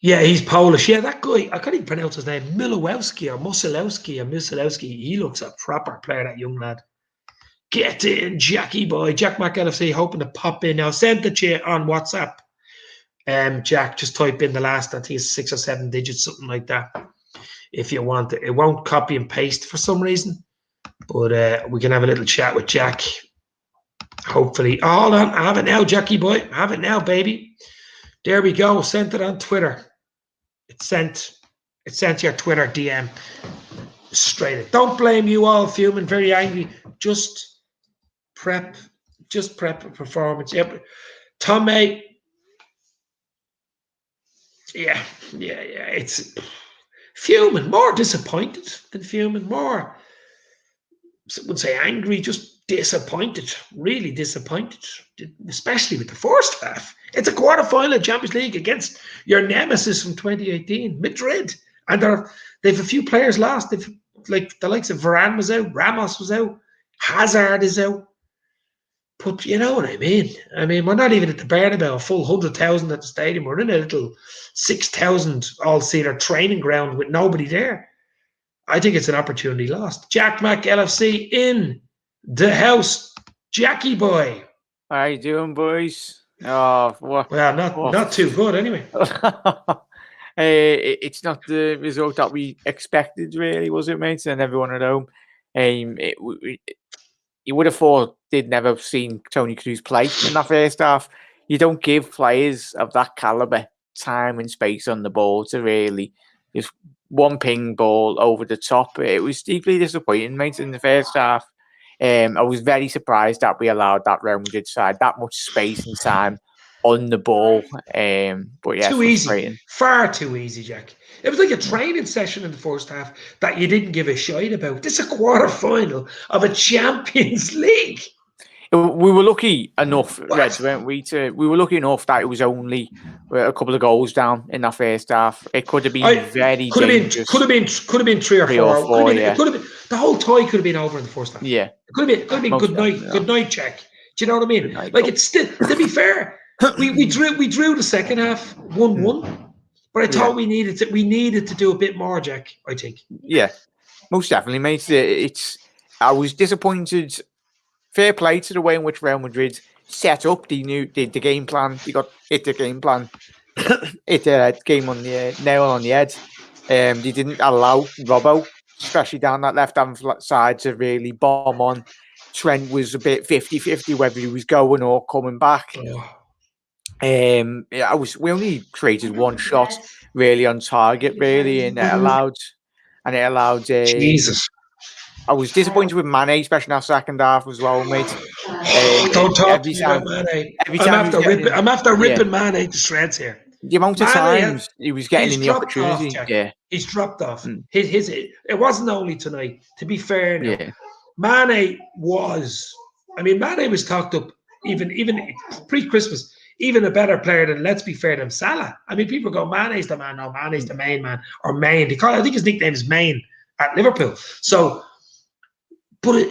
Yeah, he's Polish. Yeah, that guy, I can't even pronounce his name. Mosalah. He looks a proper player, that young lad. Get in, Jackie boy. Jack Mac LFC, hoping to pop in now. Send it to you on WhatsApp. Jack, just type in the last, I think it's 6 or 7 digits, something like that. If you want it. It won't copy and paste for some reason. But we can have a little chat with Jack. Hopefully. Oh, hold on. I have it now, Jackie boy. I have it now, baby. There we go. Sent it on Twitter. It's sent your Twitter DM straight. Don't blame you all, fuming, very angry. Just prep a performance. Yep. Tommy. Yeah. It's fuming, more disappointed than fuming, more, I would say angry, just disappointed, really disappointed, especially with the first half. It's a quarter-final of Champions League against your nemesis from 2018, Madrid. And they've a few players lost. They've, like, the likes of Varane was out, Ramos was out, Hazard is out. But you know what I mean? I mean, we're not even at the Bernabeu, a full 100,000 at the stadium. We're in a little 6,000 all-seater training ground with nobody there. I think it's an opportunity lost. Jack Mac LFC in the house. Jackie boy. How you doing, boys? Oh, what? Well, not too good anyway. It's not the result that we expected, really, was it, mate? And everyone at home. You would have thought they'd never seen Toni Kroos play in that first half. You don't give players of that calibre time and space on the ball to really just one ping ball over the top. It was deeply disappointing, mate, in the first half. I was very surprised that we allowed that Real Madrid side that much space and time on the ball. But yeah, too easy. Far too easy, Jack. It was like a training session in the first half that you didn't give a shite about. This is a quarter-final of a Champions League. We were lucky enough, Reds, weren't we? We were lucky enough that it was only a couple of goals down in that first half. It could have been very dangerous. Could have been 3 or 4. Yeah. It could have been the whole tie could have been over in the first half. Yeah. It could have been good night check. Do you know what I mean? Like it's still, to be fair, we drew the second half 1-1. But I thought we needed to do a bit more, Jack, I think. Yeah. Most definitely, mate. I was disappointed. Fair play to the way in which Real Madrid set up the game plan. They got hit the game plan. Hit the game on the nail on the head. They didn't allow Robbo, especially down that left-hand side, to really bomb on. Trent was a bit 50-50 whether he was going or coming back. We only created one shot really on target, really, and it allowed Jesus. I was disappointed with Mane, especially in our second half as well, mate. Don't talk to me about Mane. I'm after ripping Mane to shreds here. The amount of times he was getting in the opportunity. He's dropped off. It wasn't only tonight, to be fair now. Mane was talked up even pre-Christmas, even a better player than, let's be fair, than Salah. I mean, people go, Mane's the man. No, Mane's the main man. Or Main. I think his nickname is Main at Liverpool. So, but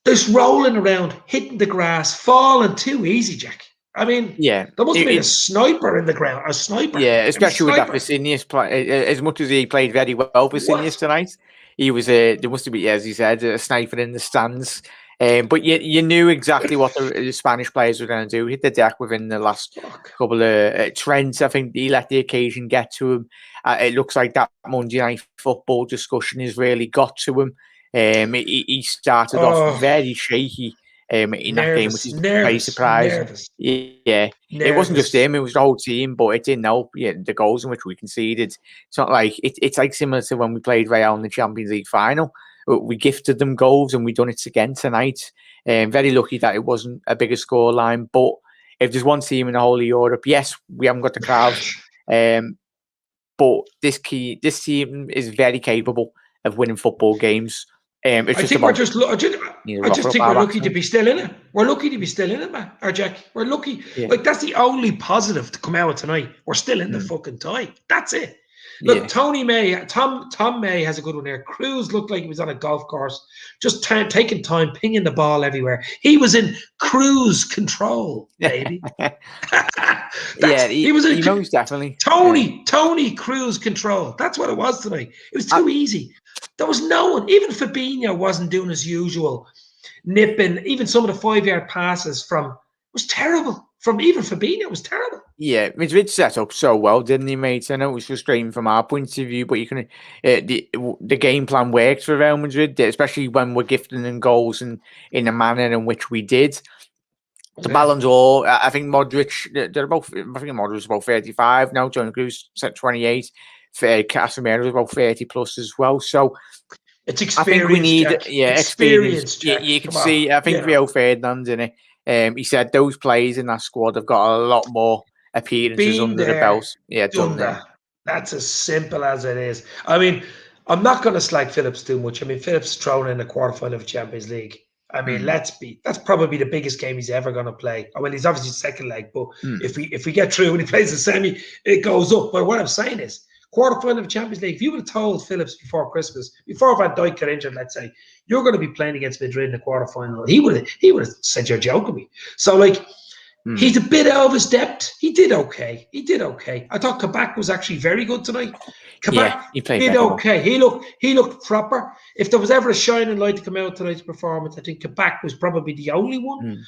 this rolling around, hitting the grass, falling too easy, Jack. I mean, there must have been a sniper in the ground. A sniper. Yeah, especially with that Vicinius play. As much as he played very well for Vicinius tonight, he was there must have been, as you said, a sniper in the stands. But you knew exactly what the Spanish players were going to do. Hit the deck within the last couple of Trent. I think he let the occasion get to him. It looks like that Monday Night Football discussion has really got to him. He started off very shaky in that game, which is very surprising. It wasn't just him; it was the whole team. But it didn't help. The goals in which we conceded. It's not like it's like similar to when we played Real in the Champions League final. We gifted them goals, and we've done it again tonight. Very lucky that it wasn't a bigger scoreline. But if there's one team in the whole of Europe, yes, we haven't got the crowd. But this team is very capable of winning football games. I just think we're lucky to be still in it. We're lucky to be still in it, man. Or Jack, we're lucky. Like, that's the only positive to come out of tonight. We're still in the fucking tie. That's it. Look, Tom May has a good one there. Cruz looked like he was on a golf course, just taking time, pinging the ball everywhere. He was in cruise control, baby. He was in most definitely. Tony Cruz control. That's what it was tonight. It was too easy. There was no one. Even Fabinho wasn't doing his usual nipping. Even some of the 5-yard passes was terrible. From even Fabinho, was terrible. Yeah, Madrid set up so well, didn't he, mate? I know it was frustrating from our point of view, but you can the game plan worked for Real Madrid, especially when we're gifting them goals in a manner in which we did. The Ballon d'Or, I think Modric, Modric's about 35 now. Toni Kroos set 28. Casemiro is about 30 plus as well. So it's experience. I think we need experience. You can see. I think Rio Ferdinand in it. He said those players in that squad have got a lot more appearances under the belt. Yeah, done that. That's as simple as it is. I mean, I'm not going to slag Phillips too much. I mean, Phillips thrown in the quarterfinal of Champions League. I mean, that's probably the biggest game he's ever going to play. I mean, he's obviously second leg, but if we get through and he plays the semi, it goes up. But what I'm saying is, quarterfinal of Champions League, if you would have told Phillips before Christmas, before Van Dijk got injured, let's say, you're going to be playing against Madrid in the quarterfinal, he would have said you're joking me. So, like, he's a bit out of his depth. He did okay. I thought Kabak was actually very good tonight. Kabak did okay. He looked proper. If there was ever a shining light to come out of tonight's performance, I think Kabak was probably the only one.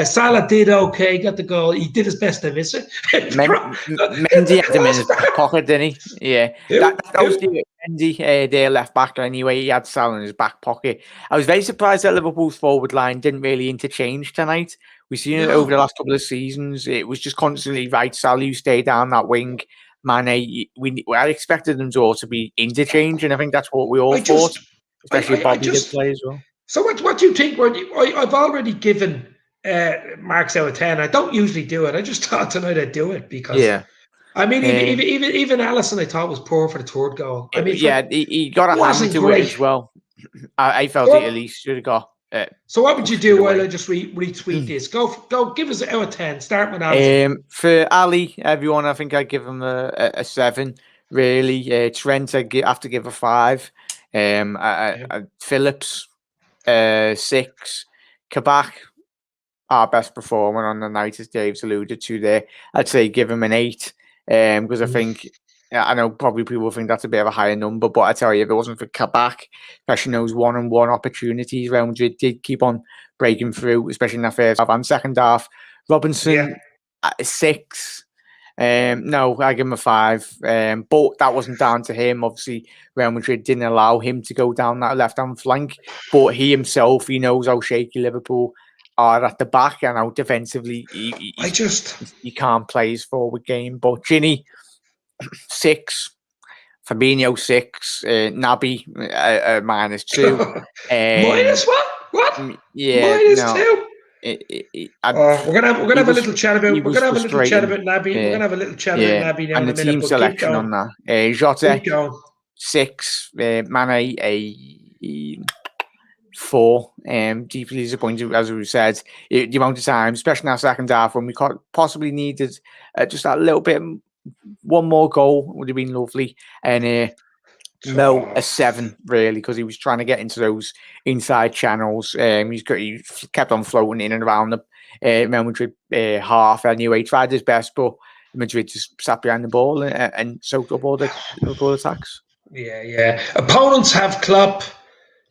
Salah did okay, got the goal. He did his best to miss it. Mendy had him in his back pocket, didn't he? Yeah. That was the Mendy, their left back anyway. He had Salah in his back pocket. I was very surprised that Liverpool's forward line didn't really interchange tonight. We've seen it over the last couple of seasons. It was just constantly right. Salah, you stay down that wing. Mane, I expected them to all to be interchange, and I think that's what we all thought. Especially Bobby did play as well. So what do you think? I've already given marks out of 10. I don't usually do it. I just thought tonight I'd do it because I mean, even Alisson I thought was poor for the third goal. I mean, he got a hand to it as well. I felt it at least should have got So what would you pushed do it while away. I just retweet this? Go. Give us an out of 10. Start with Ali. For Ali, everyone, I think I'd give him a 7. Really, Trent, I have to give a 5. Phillips, 6. Kabak, our best performer on the night, as Dave's alluded to there. I'd say give him an 8. Because I think, I know probably people think that's a bit of a higher number, but I tell you, if it wasn't for Kabak, especially those 1-on-1 opportunities, Real Madrid did keep on breaking through, especially in that first half and second half. Robinson, 6. No, I give him a 5. But that wasn't down to him. Obviously, Real Madrid didn't allow him to go down that left-hand flank. But he himself, he knows how shaky Liverpool are at the back and how defensively he can't play his forward game. But Ginny, 6. Fabinho, 6. Naby, -2. Minus what? What? Yeah, -2. We're gonna have a little chat about. We're gonna have a little chat about Naby. We're gonna have a little chat about Naby now and in the a minute. team selection on that. Jota, 6. Mane, a 4. Deeply disappointed, as we said. The amount of time, especially in our second half, when we possibly needed just that little bit, one more goal would have been lovely. And Mo, a 7, really, because he was trying to get into those inside channels. He kept on floating in and around the Real Madrid half anyway. He tried his best, but Madrid just sat behind the ball and soaked up all the Liverpool attacks. Yeah. Opponents have Klopp.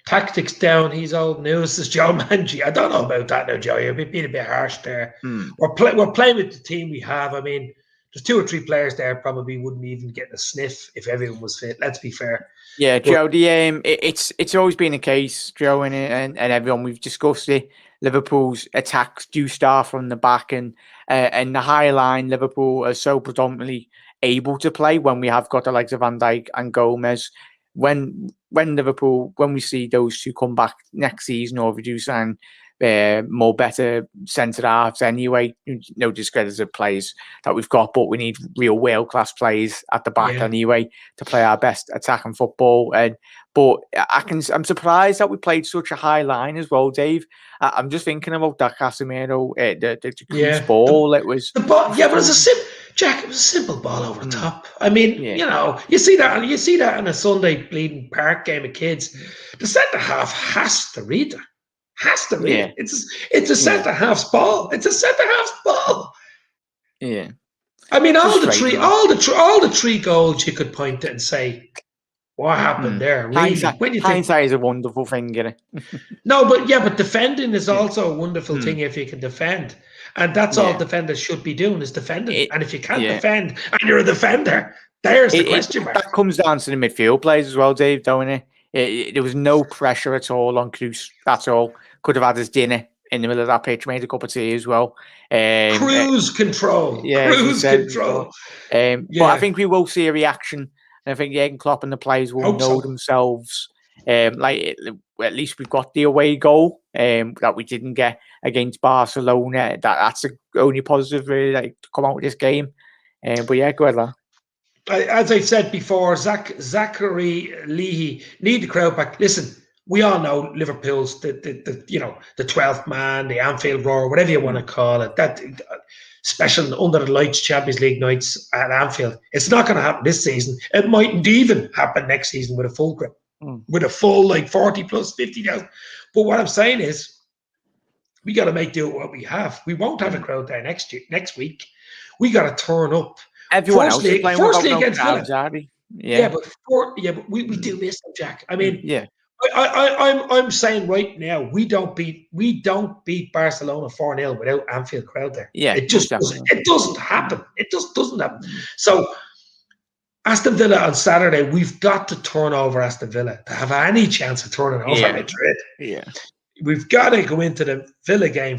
Tactics down. He's old news. This is Joe Manji. I don't know about that now, Joe. You're being a bit harsh there. We're playing with the team we have. I mean, there's 2 or 3 players there probably wouldn't even get a sniff if everyone was fit. Let's be fair. Yeah, Joe. It's always been a case, Joe, and everyone. We've discussed it. Liverpool's attacks do start from the back, and the high line. Liverpool are so predominantly able to play when we have got the likes of Van Dijk and Gomez. When Liverpool, when we see those 2 come back next season, or if we do sign more better centre halves anyway, no discredit of players that we've got, but we need real world class players at the back anyway to play our best attacking football. But I'm surprised that we played such a high line as well, Dave. I'm just thinking about that Casemiro, the ball. It was the ball, but it was it was a simple ball over the top. I mean, you see that in a Sunday bleeding park game of kids. The centre half has to read it. Has to read it. It's a centre half's ball. It's a centre half's ball. Yeah. I mean, all the 3 goals you could point to and say, what happened there? Really? Hindsight is a wonderful thing, isn't it? No, but defending is also a wonderful thing if you can defend. And that's all defenders should be doing, is defending. And if you can't defend and you're a defender, there's the question mark. That comes down to the midfield players as well, Dave, don't it? There was no pressure at all on Kroos. That's all. Could have had his dinner in the middle of that pitch, made a cup of tea as well. Cruise control. Cruise control. But I think we will see a reaction. And I think Jurgen Klopp and the players will know themselves. At least we got the away goal that we didn't get against Barcelona. That's the only positive really to come out of this game. But yeah, go ahead, lad. As I said before, Zachary Leahy need the crowd back. Listen, we all know Liverpool's the 12th man, the Anfield roar, whatever you want to call it. That special under the lights Champions League nights at Anfield. It's not going to happen this season. It mightn't even happen next season with a full grip, with a full 40 plus 50,000. But what I'm saying is, we got to make do with what we have. We won't have a crowd there next week. We got to turn up. Everyone else is playing against Villa. But we do miss them, Jack. I mean, I'm saying right now, we don't beat Barcelona 4-0 without Anfield crowd there. Yeah, it doesn't happen. It just doesn't happen. So Aston Villa on Saturday, we've got to turn over Aston Villa to have any chance of turning over Madrid. Yeah. We've got to go into the Villa game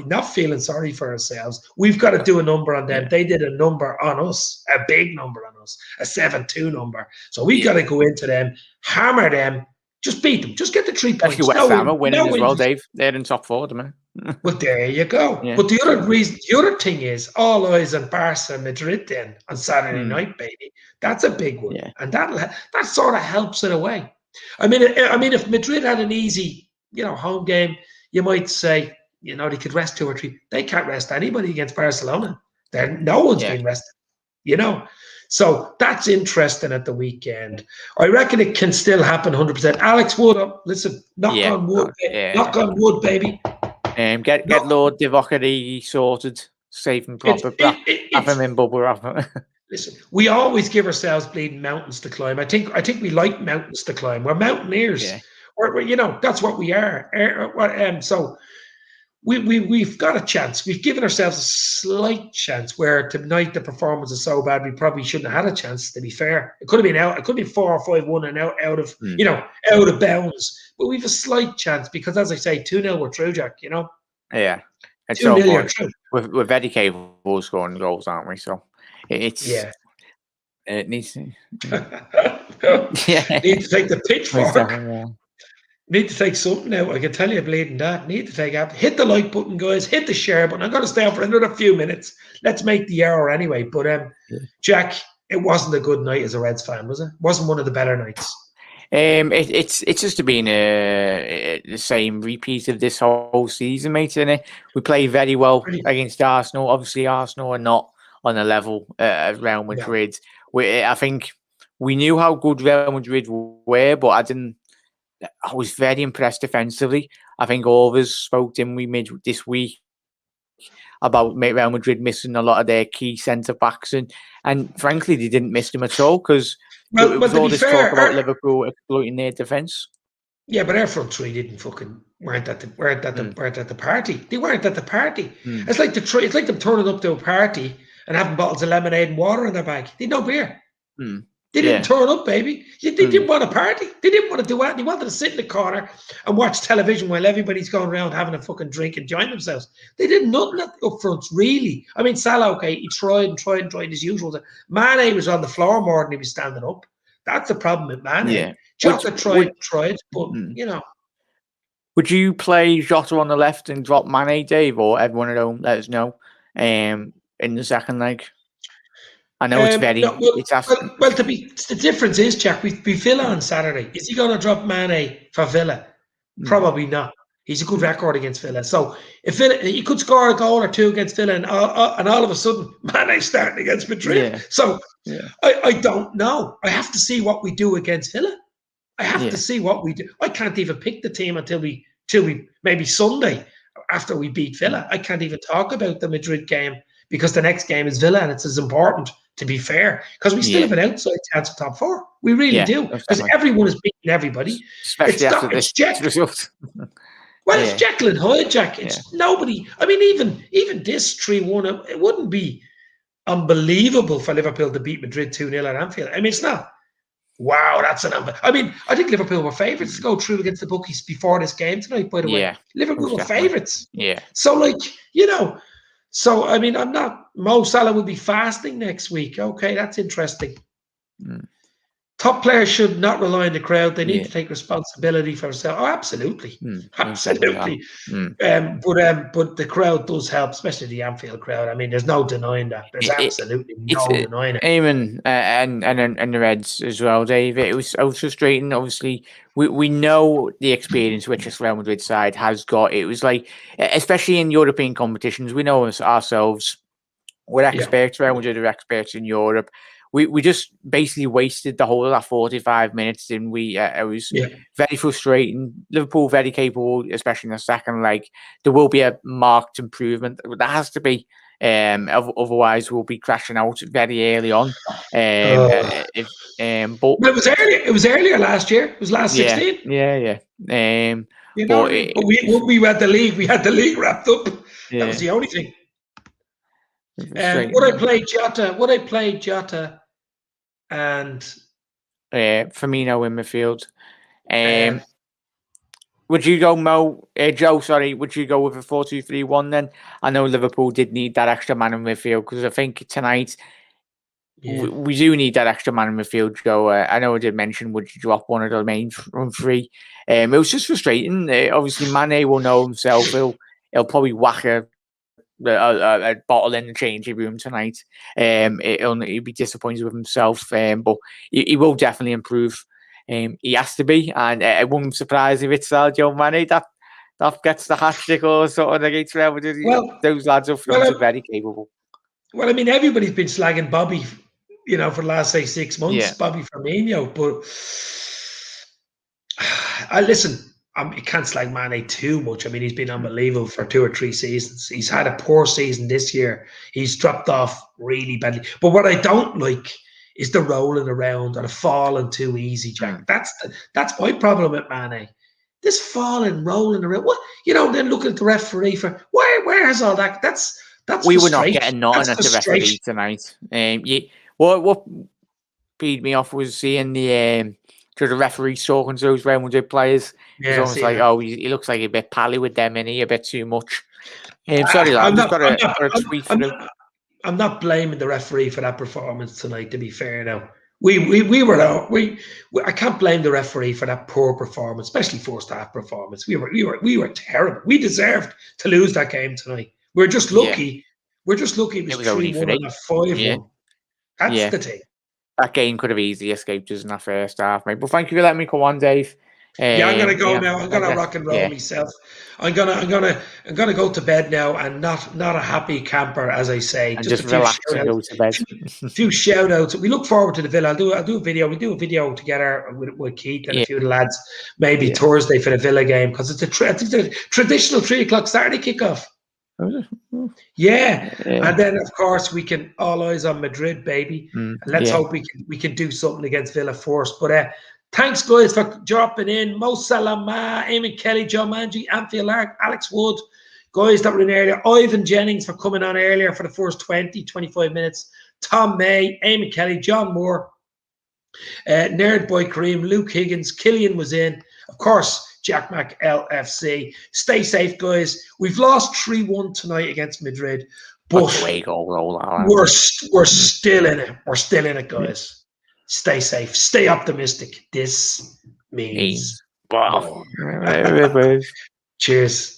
not feeling sorry for ourselves. We've got to do a number on them. They did a number on us, a big number on us, a 7-2 number. So we've got to go into them, hammer them, just beat them, just get the 3 points. West Ham are winning as well, Dave. They're in top 4, man. Well, there you go. Yeah. But the other thing is, all eyes on Barca and Madrid then on Saturday night, baby. That's a big one, and that sort of helps it away. I mean, if Madrid had an easy home game, you might say, they could rest 2 or 3. They can't rest anybody against Barcelona. No one's been rested, So that's interesting at the weekend. I reckon it can still happen 100%. Alex Wood, listen, knock on wood, knock on wood, baby. Get Lord Divock sorted, safe and proper. Have him in bubble wrap. Listen, we always give ourselves bleeding mountains to climb. I think we like mountains to climb. We're mountaineers. Yeah. We're that's what we are. So we've got a chance. We've given ourselves a slight chance. Where tonight the performance is so bad, we probably shouldn't have had a chance. To be fair, it could have been out. It could be 4 or 5-1 and out of out of bounds. But we've a slight chance because, as I say, 2-0 we're through, Jack. Yeah. At some point, we're very capable of scoring goals, aren't we? So it's it needs to. Need to take the pitchfork. Need to take something out. I can tell you, bleeding that. Need to take out. Hit the like button, guys. Hit the share button. I'm going to stay on for another few minutes. Let's make the hour anyway. But Jack, it wasn't a good night as a Reds fan, was it? Wasn't one of the better nights. It's just been the same repeat of this whole season, mate. Isn't it? We played very well against Arsenal. Obviously, Arsenal are not on the level of Real Madrid. I think we knew how good Real Madrid were, but I was very impressed defensively. I think all of us spoke to him this week about Real Madrid missing a lot of their key centre backs, and frankly, they didn't miss them at all because it was all this talk about Liverpool exploiting their defence. Yeah, but our front three weren't at the party. They weren't at the party. It's like them turning up to a party and having bottles of lemonade and water in their bag. They had no beer. They didn't turn up, baby. They didn't want a party. They didn't want to do that. They wanted to sit in the corner and watch television while everybody's going around having a fucking drink and enjoying themselves. They did nothing up front, really. I mean, Salah, okay, he tried as usual. Mane was on the floor more than he was standing up. That's the problem with Mane. Yeah. Jota tried, but, Would you play Jota on the left and drop Mane, Dave, or everyone at home? Let us know in the second leg. I know it's very. The difference is, Jack, we Villa on Saturday. Is he going to drop Mane for Villa? Probably not. He's a good record against Villa. So if Villa, he could score a goal or two against Villa, and all of a sudden Mane's starting against Madrid. Yeah. So I don't know. I have to see what we do against Villa. I have to see what we do. I can't even pick the team until we maybe Sunday after we beat Villa. I can't even talk about the Madrid game because the next game is Villa, and it's as important. To be fair, because we still have an outside chance of top 4. We really do. Because everyone is beating everybody. Especially after this result. It's Jekyll and Hyde, Jack. It's nobody. I mean, even this 3-1, it wouldn't be unbelievable for Liverpool to beat Madrid 2-0 at Anfield. I mean, it's not. Wow, that's an unbelievable. I mean, I think Liverpool were favourites to go through against the bookies before this game tonight, by the way. Liverpool were favourites. Yeah. So, So, I mean, I'm not. Mosalah will be fasting next week. Okay, that's interesting. Top players should not rely on the crowd. They need to take responsibility for themselves. Oh, absolutely. Absolutely. But the crowd does help, especially the Anfield crowd. I mean, there's no denying that. There's absolutely no denying it. Eamon and the Reds as well, Dave. It was frustrating. Obviously, we know the experience which this Real Madrid side has got. It was like, especially in European competitions, we know ourselves. We're experts. Real Madrid are experts in Europe. We just basically wasted the whole of that 45 minutes, didn't we? It was very frustrating. Liverpool very capable, especially in the second leg. There will be a marked improvement. There has to be. Otherwise, we'll be crashing out very early on. But it was earlier. It was earlier last year. It was last 16. Yeah. We had the league. We had the league wrapped up. That was the only thing. Would I play Jota? And Firmino in midfield. Would you go Joe? Sorry, would you go with a 4-2-3-1 then? I know Liverpool did need that extra man in midfield because I think tonight we do need that extra man in midfield. Joe, I know I did mention would you drop one of the main front three? It was just frustrating. Obviously, Mane will know himself. He'll probably whack a bottle in the changing room tonight. He'll be disappointed with himself, but he will definitely improve. He has to be, and it wouldn't surprise if it's Sadio Mane that gets the hat-trick or something against Real Madrid. Well, those lads up front are very capable. Well, I mean, everybody's been slagging Bobby, for the last, say, 6 months, Bobby Firmino, but you can't slag Mane too much. I mean, he's been unbelievable for 2 or 3 seasons. He's had a poor season this year. He's dropped off really badly. But what I don't like is the rolling around or the falling too easy, Jack. That's my problem with Mane. This falling, rolling around. What then look at the referee for where has all that? That's we were not getting nothing at the referee tonight. What beat me off was seeing the referee talking to those Real Madrid players. It's almost like, he looks like a bit pally with them, and he a bit too much. Sorry, lad, I've just got a tweet for them. I'm not blaming the referee for that performance tonight. To be fair, now we were out. I can't blame the referee for that poor performance, especially first half performance. We were terrible. We deserved to lose that game tonight. We're just lucky. Yeah. We're just lucky it was 3-1 and not 5-1. That's the thing. That game could have easily escaped us in that first half, mate. But thank you for letting me come on, Dave. I'm gonna go now. I'm gonna rock and roll myself. I'm gonna go to bed now, and not a happy camper, as I say. And just relax and go to bed. A few shout outs. We look forward to the Villa. I'll do a video. We'll do a video together with Keith and a few of the lads, maybe Thursday for the Villa game, because it's a traditional 3:00 Saturday kickoff. Yeah, and then of course we can all eyes on Madrid, baby. Let's hope we can do something against Villa first. But thanks, guys, for dropping in. Mosalah, Eamon Kelly, Joe Manji, Anfield Lark, Alex Wood, guys that were in earlier. Ivan Jennings for coming on earlier for the first 20-25 minutes. Tom May, Eamon Kelly, John Moore, Nerd Boy Kareem, Luke Higgins, Killian was in, of course. Jack Mac LFC. Stay safe, guys. We've lost 3-1 tonight against Madrid, but we're still in it. We're still in it, guys. Stay safe. Stay optimistic. This means wow. Cheers.